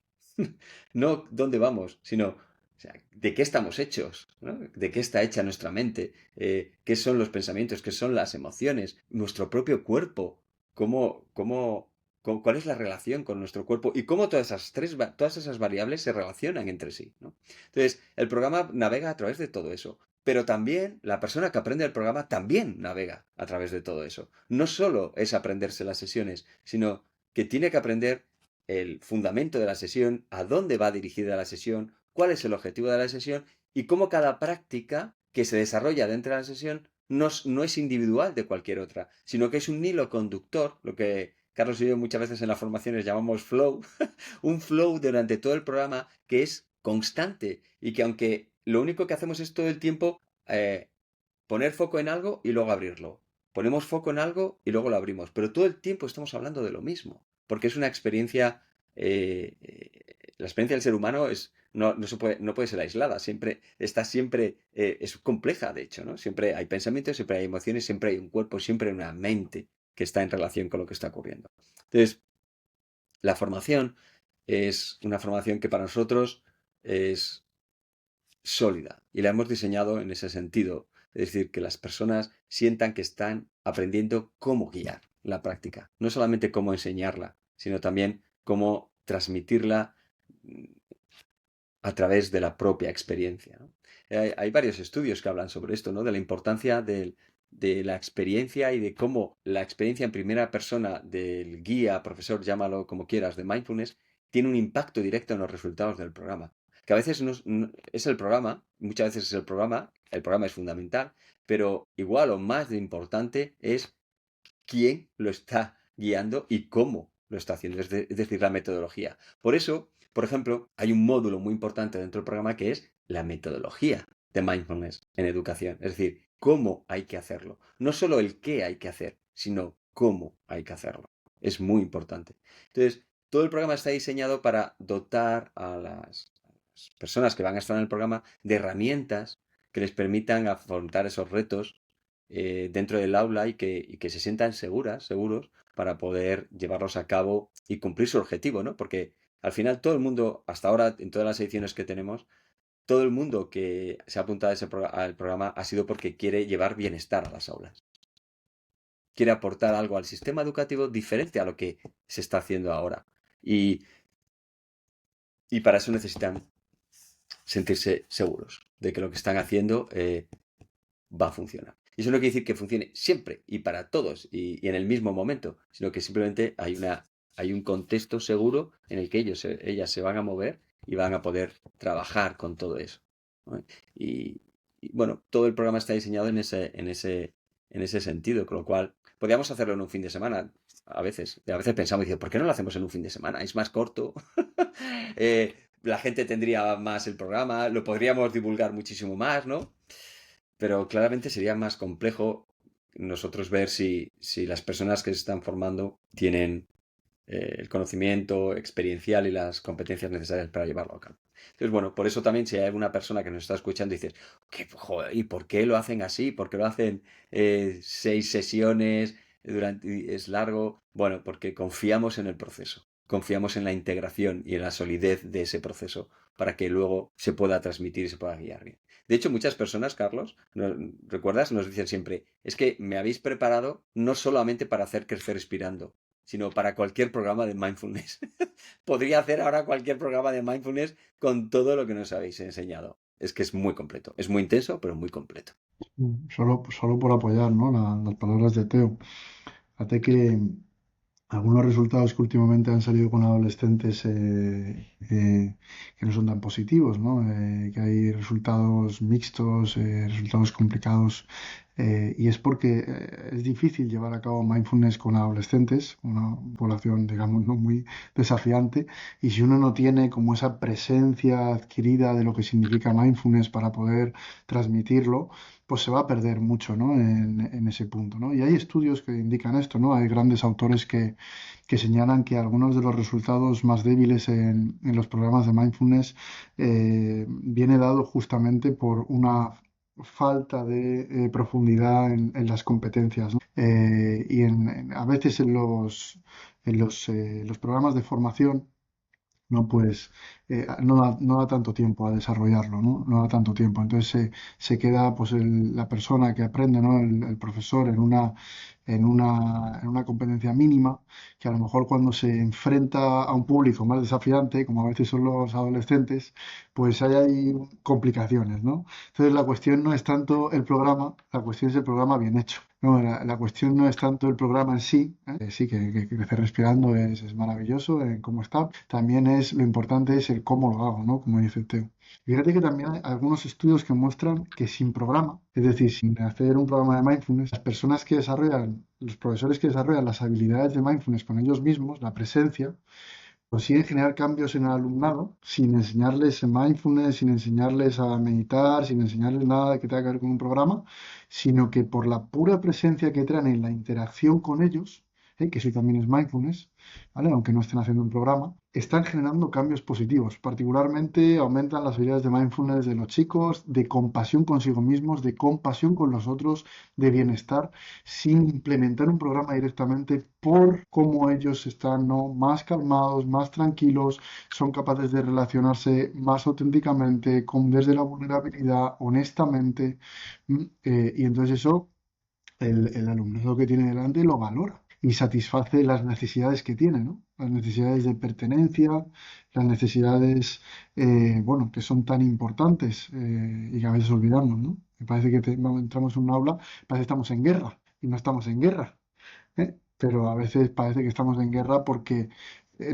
no dónde vamos, sino o sea, de qué estamos hechos, ¿no? De qué está hecha nuestra mente, qué son los pensamientos, qué son las emociones, nuestro propio cuerpo, cuál es la relación con nuestro cuerpo y cómo todas esas variables se relacionan entre sí, ¿no? Entonces, el programa navega a través de todo eso. Pero también la persona que aprende el programa también navega a través de todo eso. No solo es aprenderse las sesiones, sino que tiene que aprender el fundamento de la sesión, a dónde va dirigida la sesión, cuál es el objetivo de la sesión y cómo cada práctica que se desarrolla dentro de la sesión no es individual de cualquier otra, sino que es un hilo conductor, lo que Carlos y yo muchas veces en las formaciones llamamos flow, un flow durante todo el programa que es constante y que aunque lo único que hacemos es todo el tiempo poner foco en algo y luego abrirlo. Ponemos foco en algo y luego lo abrimos, pero todo el tiempo estamos hablando de lo mismo, porque es una experiencia, la experiencia del ser humano no puede ser aislada, es compleja, de hecho, ¿no? Siempre hay pensamientos, siempre hay emociones, siempre hay un cuerpo, siempre hay una mente que está en relación con lo que está ocurriendo. Entonces, la formación es una formación que para nosotros es sólida y la hemos diseñado en ese sentido. Es decir, que las personas sientan que están aprendiendo cómo guiar la práctica. No solamente cómo enseñarla, sino también cómo transmitirla a través de la propia experiencia, ¿no? Hay varios estudios que hablan sobre esto, ¿no? De la importancia de la experiencia y de cómo la experiencia en primera persona del guía, profesor, llámalo como quieras, de mindfulness, tiene un impacto directo en los resultados del programa. Que a veces es el programa, muchas veces es el programa es fundamental, pero igual o más de importante es quién lo está guiando y cómo lo está haciendo, es decir, la metodología. Por eso, por ejemplo, hay un módulo muy importante dentro del programa que es la metodología de mindfulness en educación, es decir, cómo hay que hacerlo. No solo el qué hay que hacer, sino cómo hay que hacerlo. Es muy importante. Entonces, todo el programa está diseñado para dotar a las personas que van a estar en el programa de herramientas que les permitan afrontar esos retos dentro del aula y que se sientan seguros, para poder llevarlos a cabo y cumplir su objetivo, ¿no? Porque al final todo el mundo, hasta ahora, en todas las ediciones que tenemos, todo el mundo que se ha apuntado al programa ha sido porque quiere llevar bienestar a las aulas. Quiere aportar algo al sistema educativo diferente a lo que se está haciendo ahora. Y para eso necesitan sentirse seguros de que lo que están haciendo va a funcionar. Y eso no quiere decir que funcione siempre y para todos y en el mismo momento, sino que simplemente hay un contexto seguro en el que ellas se van a mover y van a poder trabajar con todo eso, ¿no? Y bueno, todo el programa está diseñado en en ese sentido, con lo cual podríamos hacerlo en un fin de semana. A veces pensamos, dice, ¿por qué no lo hacemos en un fin de semana? Es más corto, la gente tendría más el programa, lo podríamos divulgar muchísimo más, ¿no? Pero claramente sería más complejo nosotros ver si las personas que se están formando tienen el conocimiento experiencial y las competencias necesarias para llevarlo a cabo. Entonces, bueno, por eso también si hay alguna persona que nos está escuchando y dices, joder, ¿y por qué lo hacen así? ¿Por qué lo hacen 6 sesiones? Es largo. Bueno, porque confiamos en el proceso, confiamos en la integración y en la solidez de ese proceso para que luego se pueda transmitir y se pueda guiar bien. De hecho, muchas personas, Carlos, ¿recuerdas? Nos dicen siempre, es que me habéis preparado no solamente para hacer crecer respirando, sino para cualquier programa de mindfulness. Podría hacer ahora cualquier programa de mindfulness con todo lo que nos habéis enseñado. Es que es muy completo, es muy intenso, pero muy completo.
Solo por apoyar, ¿no? Las palabras de Teo. Fíjate que algunos resultados que últimamente han salido con adolescentes que no son tan positivos, ¿no? Que hay resultados mixtos, resultados complicados, y es porque es difícil llevar a cabo mindfulness con adolescentes, una población, digamos, no muy desafiante, y si uno no tiene como esa presencia adquirida de lo que significa mindfulness para poder transmitirlo, pues se va a perder mucho, ¿no? En ese punto, ¿no? Y hay estudios que indican esto, ¿no? Hay grandes autores que señalan que algunos de los resultados más débiles en los programas de mindfulness viene dado justamente por una falta de profundidad en las competencias, ¿no? Y a veces en los programas de formación, no, pues no da tanto tiempo a desarrollarlo, ¿no? No da tanto tiempo. Entonces se queda pues la persona que aprende, ¿no? El profesor en una competencia mínima, que a lo mejor cuando se enfrenta a un público más desafiante, como a veces son los adolescentes, pues hay ahí complicaciones, ¿no? Entonces la cuestión no es tanto el programa, la cuestión es el programa bien hecho. No, la cuestión no es tanto el programa en sí, sí que crecer respirando es maravilloso en cómo está, también lo importante es el cómo lo hago, ¿no? Como dice Teo. Fíjate que también hay algunos estudios que muestran que sin programa, es decir, sin hacer un programa de mindfulness, las personas que desarrollan, los profesores que desarrollan las habilidades de mindfulness con ellos mismos, la presencia, consiguen generar cambios en el alumnado sin enseñarles mindfulness, sin enseñarles a meditar, sin enseñarles nada que tenga que ver con un programa, sino que por la pura presencia que traen en la interacción con ellos, que eso también es mindfulness, ¿vale? Aunque no estén haciendo un programa, están generando cambios positivos. Particularmente aumentan las habilidades de mindfulness de los chicos, de compasión consigo mismos, de compasión con los otros, de bienestar, sin implementar un programa directamente por cómo ellos están, ¿no? Más calmados, más tranquilos, son capaces de relacionarse más auténticamente, desde la vulnerabilidad, honestamente, y entonces eso el alumnado que tiene delante lo valora y satisface las necesidades que tiene, ¿no? Las necesidades de pertenencia, las necesidades, bueno, que son tan importantes y que a veces olvidamos, ¿no? Me parece que entramos en un aula, parece que estamos en guerra y no estamos en guerra, ¿eh? Pero a veces parece que estamos en guerra porque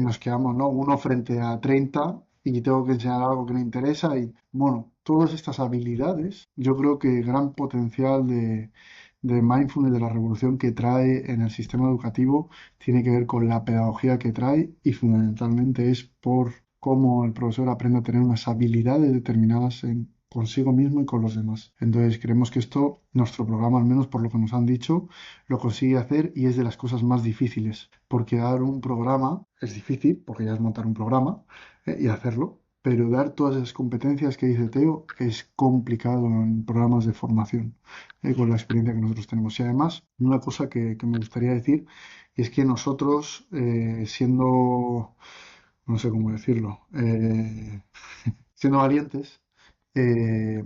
nos quedamos, ¿no? Uno frente a 30 y tengo que enseñar algo que no interesa y, bueno, todas estas habilidades, yo creo que gran potencial de mindfulness, de la revolución que trae en el sistema educativo, tiene que ver con la pedagogía que trae y fundamentalmente es por cómo el profesor aprende a tener unas habilidades determinadas consigo mismo y con los demás. Entonces creemos que esto, nuestro programa, al menos por lo que nos han dicho, lo consigue hacer y es de las cosas más difíciles, porque dar un programa es difícil, porque ya es montar un programa y hacerlo, pero dar todas esas competencias que dice Teo es complicado en programas de formación, con la experiencia que nosotros tenemos. Y además, una cosa que me gustaría decir es que nosotros, siendo, no sé cómo decirlo, siendo valientes, eh,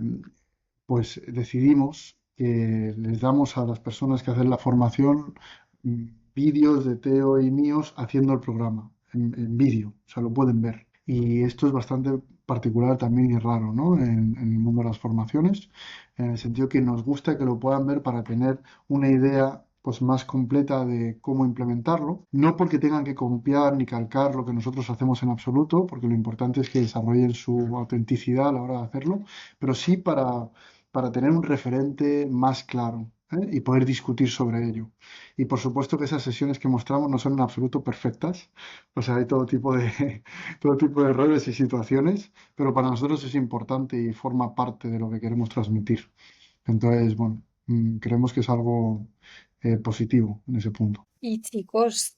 pues decidimos que les damos a las personas que hacen la formación mm, vídeos de Teo y míos haciendo el programa en vídeo, o sea, lo pueden ver. Y esto es bastante particular también y raro, ¿no? En el mundo de las formaciones, en el sentido que nos gusta que lo puedan ver para tener una idea pues más completa de cómo implementarlo, no porque tengan que copiar ni calcar lo que nosotros hacemos en absoluto, porque lo importante es que desarrollen su autenticidad a la hora de hacerlo, pero sí para tener un referente más claro y poder discutir sobre ello. Y por supuesto que esas sesiones que mostramos no son en absoluto perfectas, o sea, hay todo tipo de, todo tipo de errores y situaciones, pero para nosotros es importante y forma parte de lo que queremos transmitir. Entonces, bueno, creemos que es algo positivo en ese punto.
Y chicos,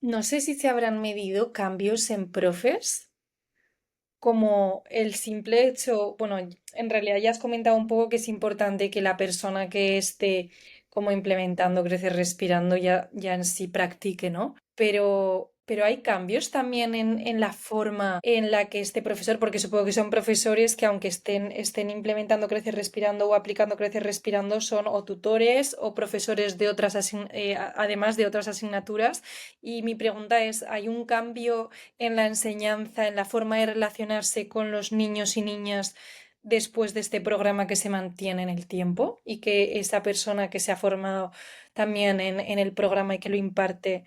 no sé si se habrán medido cambios en profes, como el simple hecho, bueno, en realidad ya has comentado un poco que es importante que la persona que esté como implementando Crecer Respirando ya en sí practique, ¿no? Pero hay cambios también en la forma en la que este profesor, porque supongo que son profesores que aunque estén implementando Crecer Respirando o aplicando Crecer Respirando, son o tutores o profesores de además de otras asignaturas. Y mi pregunta es, ¿hay un cambio en la enseñanza, en la forma de relacionarse con los niños y niñas después de este programa que se mantiene en el tiempo y que esa persona que se ha formado también en el programa y que lo imparte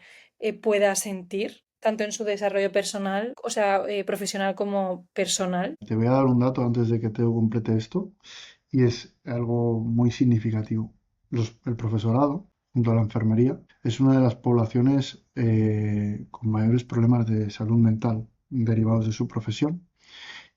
pueda sentir, tanto en su desarrollo personal, o sea, profesional como personal?
Te voy a dar un dato antes de que Teo complete esto, y es algo muy significativo. El profesorado, junto a la enfermería, es una de las poblaciones con mayores problemas de salud mental derivados de su profesión,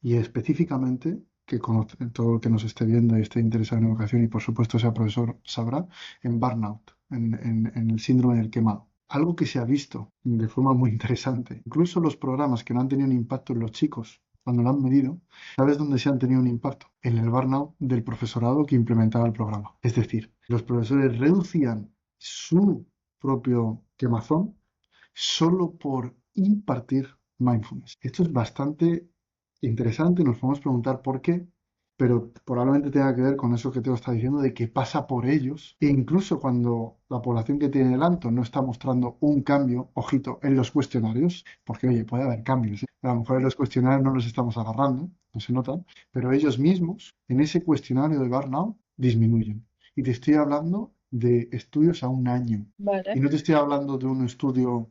y específicamente, que conoce, todo el que nos esté viendo y esté interesado en educación y por supuesto sea profesor sabrá, en burnout, en el síndrome del quemado. Algo que se ha visto de forma muy interesante. Incluso los programas que no han tenido un impacto en los chicos, cuando lo han medido, ¿sabes dónde se han tenido un impacto? En el burnout del profesorado que implementaba el programa. Es decir, los profesores reducían su propio quemazón solo por impartir mindfulness. Esto es bastante interesante, nos podemos preguntar por qué, pero probablemente tenga que ver con eso que te está diciendo de que pasa por ellos, e incluso cuando la población que tiene el ANTO no está mostrando un cambio, ojito, en los cuestionarios, porque oye, puede haber cambios, ¿eh? A lo mejor en los cuestionarios no los estamos agarrando, no se notan, pero ellos mismos en ese cuestionario de burnout disminuyen. Y te estoy hablando de estudios a un año. Y
Vale.
no te estoy hablando de un estudio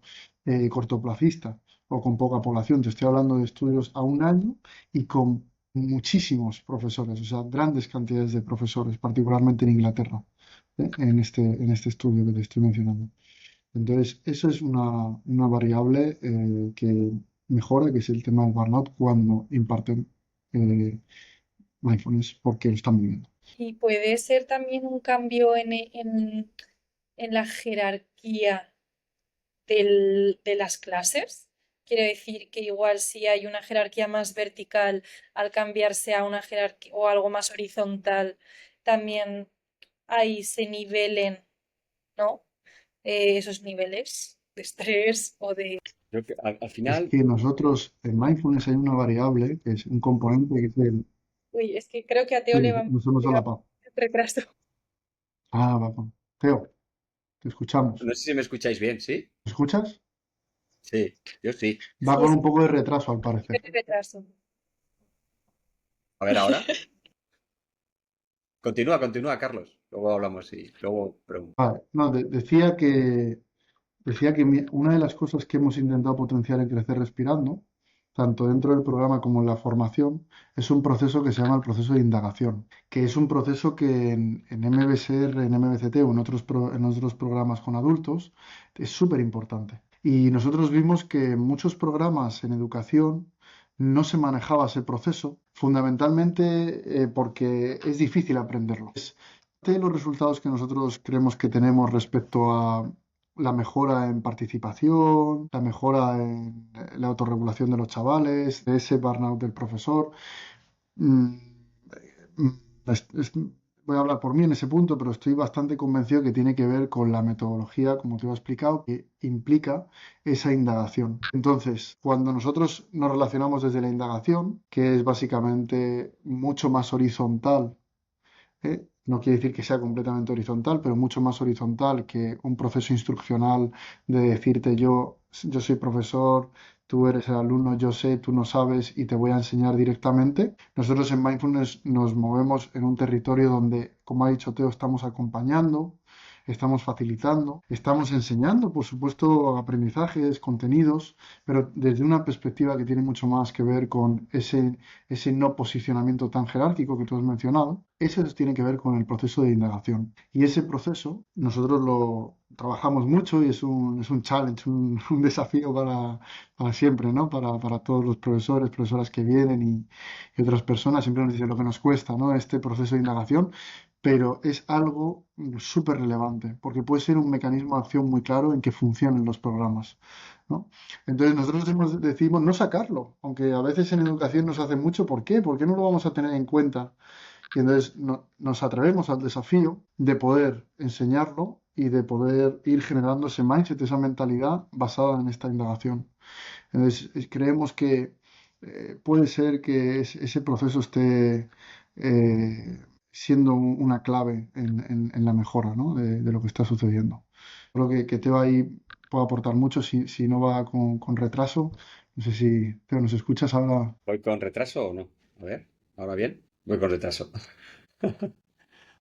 cortoplacista o con poca población, te estoy hablando de estudios a un año y con muchísimos profesores, o sea, grandes cantidades de profesores, particularmente en Inglaterra, en este estudio que te estoy mencionando. Entonces, eso es una variable que mejora, que es el tema del burnout cuando imparten eh, mindfulness, porque lo están viviendo.
Y puede ser también un cambio en la jerarquía de las clases. Quiero decir que igual si hay una jerarquía más vertical, al cambiarse a una jerarquía o algo más horizontal, también ahí se nivelen, ¿no? Esos niveles de estrés o de...
Creo que al
Es
final,
que nosotros en mindfulness hay una variable, que es un componente que es el...
Uy, es que creo que a Teo
Sí,
le va
nos hemos
llega
solapado.
retraso.
Ah, va, va. Teo, te escuchamos.
no sé si me escucháis bien, ¿sí?
¿Me escuchas?
Sí, yo sí.
Va
Sí,
con
sí,
un poco de retraso, al parecer.
retraso.
A ver, ahora. Continúa, continúa, Carlos. Luego hablamos y luego pregunto.
Vale, no, decía que una de las cosas que hemos intentado potenciar en Crecer Respirando, tanto dentro del programa como en la formación, es un proceso que se llama el proceso de indagación, que es un proceso que en MBSR, en MBCT o en otros programas con adultos es súper importante. Y nosotros vimos que en muchos programas en educación no se manejaba ese proceso, fundamentalmente porque es difícil aprenderlo. De los resultados que nosotros creemos que tenemos respecto a la mejora en participación, la mejora en la autorregulación de los chavales, de ese burnout del profesor. Mm, mm, voy a hablar por mí en ese punto, pero estoy bastante convencido que tiene que ver con la metodología, como te he explicado, que implica esa indagación. Entonces, cuando nosotros nos relacionamos desde la indagación, que es básicamente mucho más horizontal, no quiere decir que sea completamente horizontal, pero mucho más horizontal que un proceso instruccional de decirte yo soy profesor, tú eres el alumno, yo sé, tú no sabes y te voy a enseñar directamente. Nosotros en Mindfulness nos movemos en un territorio donde, como ha dicho Teo, estamos acompañando, estamos facilitando, estamos enseñando, por supuesto, aprendizajes, contenidos, pero desde una perspectiva que tiene mucho más que ver con ese no posicionamiento tan jerárquico que tú has mencionado. eso tiene que ver con el proceso de indagación. Y ese proceso nosotros lo trabajamos mucho y es un challenge, un desafío para siempre, ¿no? Para todos los profesores, profesoras que vienen y otras personas. Siempre nos dicen lo que nos cuesta, ¿no? Este proceso de indagación, pero es algo súper relevante porque puede ser un mecanismo de acción muy claro en que funcionen los programas, ¿no? Entonces nosotros decimos no sacarlo, aunque a veces en educación nos hace mucho. ¿Por qué? ¿Por qué no lo vamos a tener en cuenta? Y entonces nos atrevemos al desafío de poder enseñarlo y de poder ir generando ese mindset, esa mentalidad basada en esta indagación. Entonces creemos que puede ser que ese proceso esté siendo una clave en la mejora, ¿no? de lo que está sucediendo. Creo que Teo ahí puede aportar mucho si no va con retraso. No sé si Teo nos escuchas ahora.
¿Voy con retraso o no? A ver, ¿ahora bien? Voy con retraso.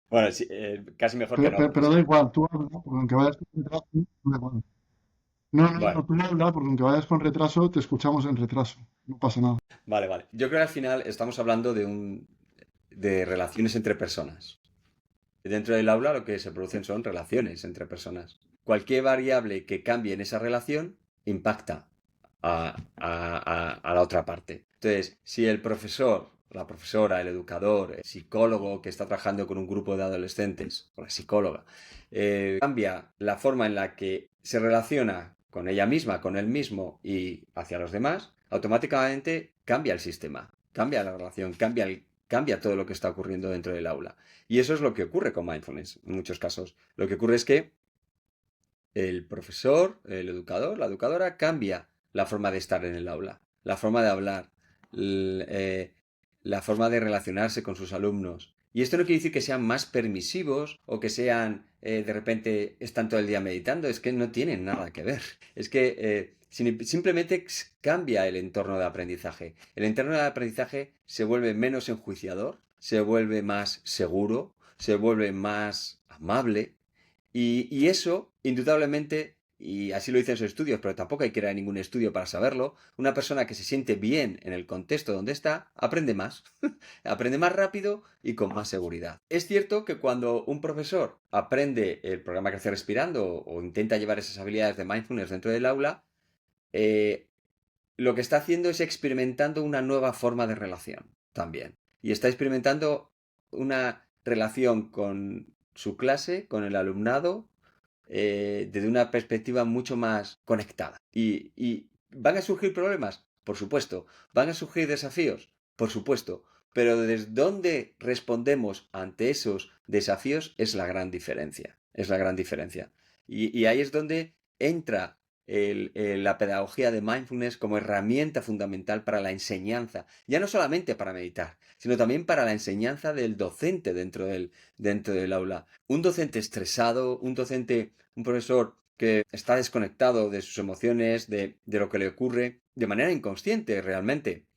Bueno, sí, casi mejor que no.
Pero da igual, tú habla, porque aunque vayas con retraso, da igual. No,
Vale,
tú habla, porque aunque vayas con retraso, te escuchamos en retraso. No pasa nada.
vale, vale. Yo creo que al final estamos hablando de relaciones entre personas. Y dentro del aula lo que se producen son relaciones entre personas. Cualquier variable que cambie en esa relación impacta a la otra parte. Entonces, si el profesor, la profesora, el educador, el psicólogo que está trabajando con un grupo de adolescentes, o la psicóloga, cambia la forma en la que se relaciona con ella misma, con él mismo y hacia los demás, automáticamente cambia el sistema, cambia la relación, cambia todo lo que está ocurriendo dentro del aula. Y eso es lo que ocurre con mindfulness en muchos casos. Lo que ocurre es que el profesor, el educador, la educadora cambia la forma de estar en el aula, la forma de hablar, la forma de relacionarse con sus alumnos. Y esto no quiere decir que sean más permisivos o que sean, de repente, están todo el día meditando, es que no tienen nada que ver. Es que simplemente cambia el entorno de aprendizaje. El entorno de aprendizaje se vuelve menos enjuiciador, se vuelve más seguro, se vuelve más amable, y eso, indudablemente, y así lo dicen sus estudios, pero tampoco hay que ir a ningún estudio para saberlo, una persona que se siente bien en el contexto donde está, aprende más, aprende más rápido y con más seguridad. Es cierto que cuando un profesor aprende el programa Crecer Respirando o intenta llevar esas habilidades de mindfulness dentro del aula, eh, lo que está haciendo es experimentando una nueva forma de relación también. Y está experimentando una relación con su clase, con el alumnado, desde una perspectiva mucho más conectada. ¿Y van a surgir problemas? Por supuesto. ¿Van a surgir desafíos? Por supuesto. Pero desde dónde respondemos ante esos desafíos es la gran diferencia. Es la gran diferencia. Y ahí es donde entra la pedagogía de mindfulness como herramienta fundamental para la enseñanza, ya no solamente para meditar, sino también para la enseñanza del docente dentro del aula. Un docente estresado, un profesor que está desconectado de sus emociones, de lo que le ocurre, de manera inconsciente realmente.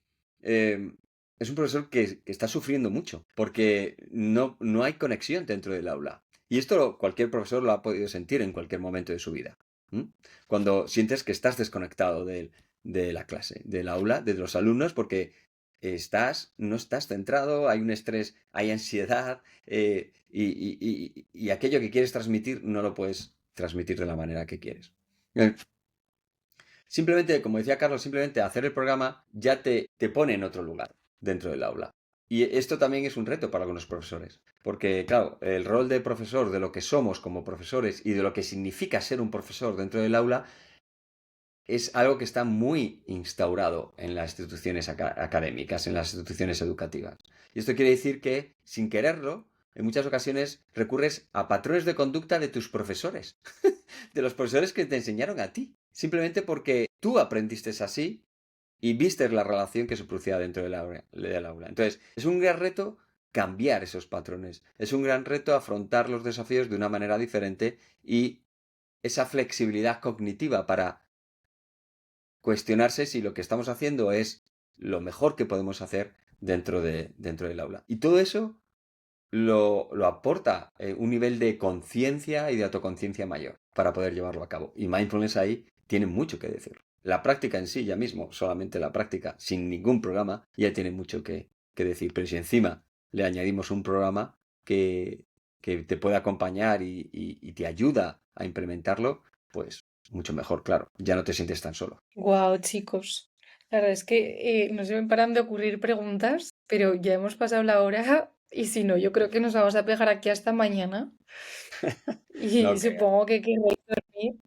eh, es un profesor que está sufriendo mucho, porque no hay conexión dentro del aula. Y esto cualquier profesor lo ha podido sentir en cualquier momento de su vida. ¿Mm? Cuando sientes que estás desconectado de la clase, del aula, de los alumnos, porque no estás centrado, hay un estrés, hay ansiedad, y aquello que quieres transmitir no lo puedes transmitir de la manera que quieres. Eh, Simplemente, como decía Carlos, simplemente hacer el programa ya te pone en otro lugar dentro del aula. Y esto también es un reto para algunos profesores, porque claro, el rol de profesor, de lo que somos como profesores y de lo que significa ser un profesor dentro del aula, es algo que está muy instaurado en las instituciones académicas, en las instituciones educativas. Y esto quiere decir que, sin quererlo, en muchas ocasiones recurres a patrones de conducta de tus profesores, de los profesores que te enseñaron a ti, simplemente porque tú aprendiste así y viste la relación que se producía dentro del aula. Entonces, es un gran reto cambiar esos patrones, es un gran reto afrontar los desafíos de una manera diferente y esa flexibilidad cognitiva para cuestionarse si lo que estamos haciendo es lo mejor que podemos hacer dentro del aula. Y todo eso lo aporta un nivel de conciencia y de autoconciencia mayor para poder llevarlo a cabo. Y mindfulness ahí tiene mucho que decir. La práctica en sí ya mismo, solamente la práctica, sin ningún programa, ya tiene mucho que decir. Pero si encima le añadimos un programa que te puede acompañar y te ayuda a implementarlo, pues mucho mejor, claro. Ya no te sientes tan solo.
Guau, chicos. La verdad es que no se me paran de ocurrir preguntas, pero ya hemos pasado la hora y si no, yo creo que nos vamos a pegar aquí hasta mañana y
No creo.
supongo que queréis dormir,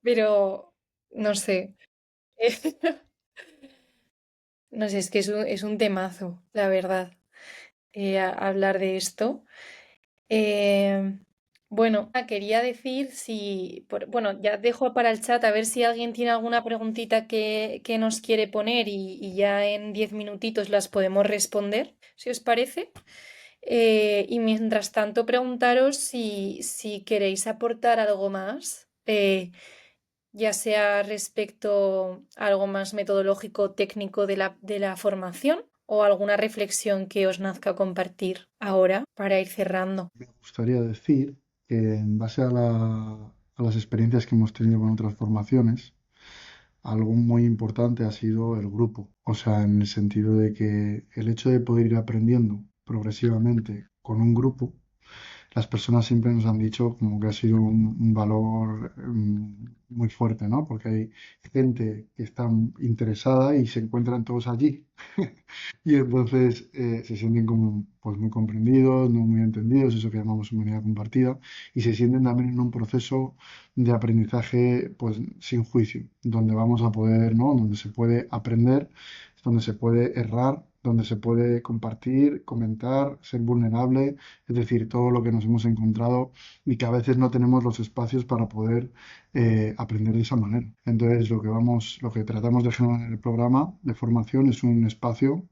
pero no sé. No sé, es que es un temazo, la verdad, hablar de esto. Eh, bueno, quería decir si, bueno, ya dejo para el chat a ver si alguien tiene alguna preguntita que nos quiere poner y ya en 10 minutitos las podemos responder, si os parece. Y mientras tanto, preguntaros si queréis aportar algo más, ya sea respecto a algo más metodológico, técnico de la formación o alguna reflexión que os nazca compartir ahora para ir cerrando.
Me gustaría decir que en base a las experiencias que hemos tenido con otras formaciones, algo muy importante ha sido el grupo. O sea, en el sentido de que el hecho de poder ir aprendiendo progresivamente con un grupo, las personas siempre nos han dicho como que ha sido un valor muy fuerte, ¿no? Porque hay gente que está interesada y se encuentran todos allí. Y entonces se sienten como pues muy comprendidos, no muy entendidos, eso que llamamos humanidad compartida, y se sienten también en un proceso de aprendizaje pues sin juicio, donde vamos a poder, ¿no? Donde se puede aprender, donde se puede errar, donde se puede compartir, comentar, ser vulnerable, es decir, todo lo que nos hemos encontrado y que a veces no tenemos los espacios para poder aprender de esa manera. Entonces, lo que tratamos de generar en el programa de formación es un espacio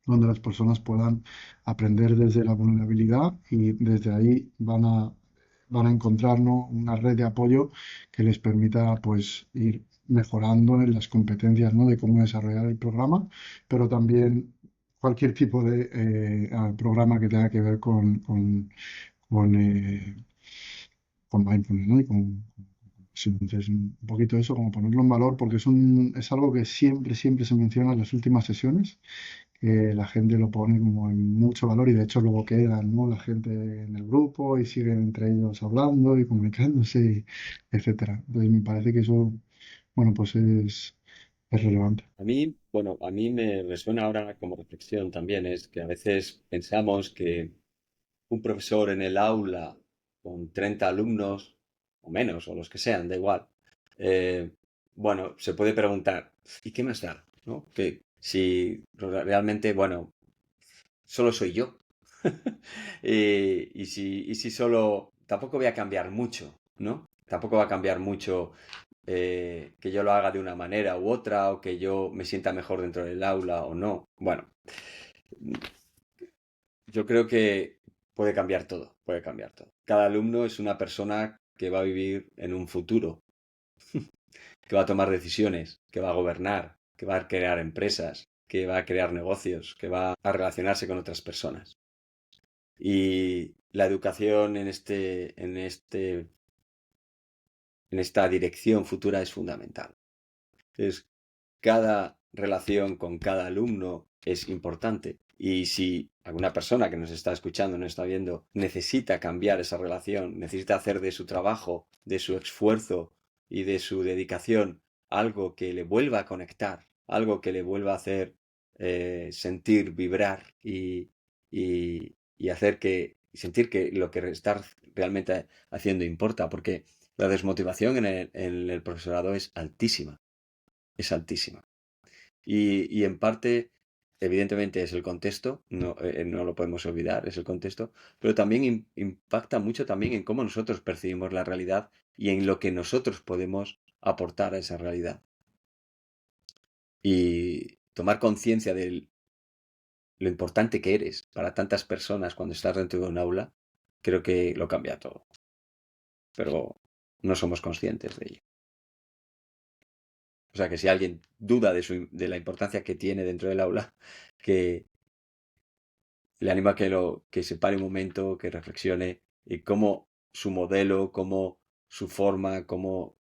donde las personas puedan aprender desde la vulnerabilidad y desde ahí van a encontrar, ¿no? Una red de apoyo que les permita pues ir mejorando en las competencias, ¿no? De cómo desarrollar el programa, pero también cualquier tipo de programa que tenga que ver con, con mindfulness, ¿no? Sí, entonces, un poquito eso, como ponerlo en valor, porque es algo que siempre se menciona en las últimas sesiones, que la gente lo pone como en mucho valor y de hecho luego quedan, ¿no? La gente en el grupo y siguen entre ellos hablando y comunicándose, etcétera. Entonces me parece que eso, bueno, pues es relevante.
A mí, bueno, a mí me resuena ahora como reflexión también, es que a veces pensamos que un profesor en el aula con 30 alumnos o menos, o los que sean, da igual, eh, bueno, se puede preguntar, ¿y qué más da? ¿No? Que si realmente, bueno, solo soy yo. Y si solo, tampoco voy a cambiar mucho, ¿no? Tampoco va a cambiar mucho que yo lo haga de una manera u otra, o que yo me sienta mejor dentro del aula o no. Bueno, yo creo que puede cambiar todo, puede cambiar todo. Cada alumno es una persona que va a vivir en un futuro, que va a tomar decisiones, que va a gobernar, que va a crear empresas, que va a crear negocios, que va a relacionarse con otras personas. Y la educación en esta dirección futura es fundamental. Entonces, cada relación con cada alumno es importante. Y si alguna persona que nos está escuchando, nos está viendo, necesita cambiar esa relación, necesita hacer de su trabajo, de su esfuerzo y de su dedicación algo que le vuelva a conectar, algo que le vuelva a hacer sentir, vibrar y hacer que sentir que lo que está realmente haciendo importa, porque la desmotivación en el profesorado es altísima, es altísima. Y en parte, evidentemente, es el contexto, no, no lo podemos olvidar, es el contexto, pero también impacta mucho también en cómo nosotros percibimos la realidad y en lo que nosotros podemos aportar a esa realidad. Y tomar conciencia de lo importante que eres para tantas personas cuando estás dentro de un aula, creo que lo cambia todo, pero no somos conscientes de ello. O sea que si alguien duda de la importancia que tiene dentro del aula, que le animo a que se pare un momento, que reflexione y cómo su modelo, cómo su forma, cómo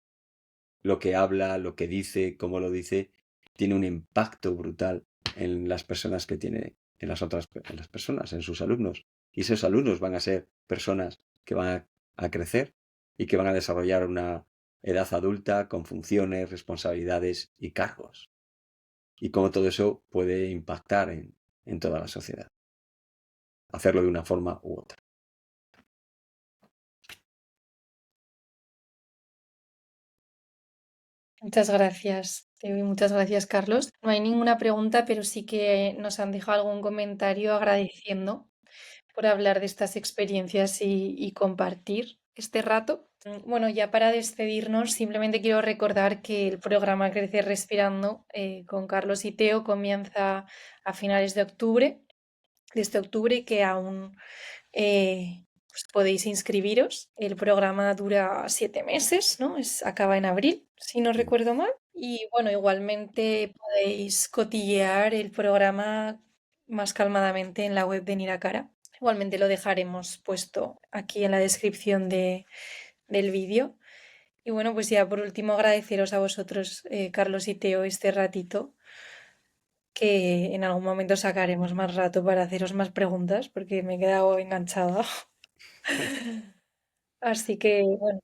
lo que habla, lo que dice, cómo lo dice, tiene un impacto brutal en las personas que tiene en las personas, en sus alumnos. Y esos alumnos van a ser personas que van a crecer y que van a desarrollar una edad adulta con funciones, responsabilidades y cargos. Y cómo todo eso puede impactar en toda la sociedad. Hacerlo de una forma u otra.
Muchas gracias, Teo, y muchas gracias, Carlos. No hay ninguna pregunta, pero sí que nos han dejado algún comentario agradeciendo por hablar de estas experiencias y compartir este rato. Bueno, ya para despedirnos, simplemente quiero recordar que el programa Crecer Respirando con Carlos y Teo comienza a finales de octubre, y que aún pues podéis inscribiros. El programa dura 7 meses, ¿no? Acaba en abril, si no recuerdo mal. Y bueno, igualmente podéis cotillear el programa más calmadamente en la web de Niracara. Igualmente lo dejaremos puesto aquí en la descripción del vídeo. Y bueno, pues ya por último agradeceros a vosotros, Carlos y Teo, este ratito, que en algún momento sacaremos más rato para haceros más preguntas, porque me he quedado enganchada. Así que bueno,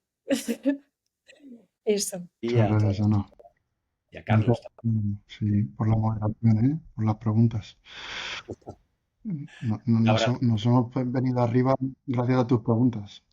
eso.
Y
Muchas gracias, Ana.
y a
Gracias,
Carlos
sí, por la moderación, por las preguntas.
un abrazo.
Nos hemos venido arriba gracias a tus preguntas.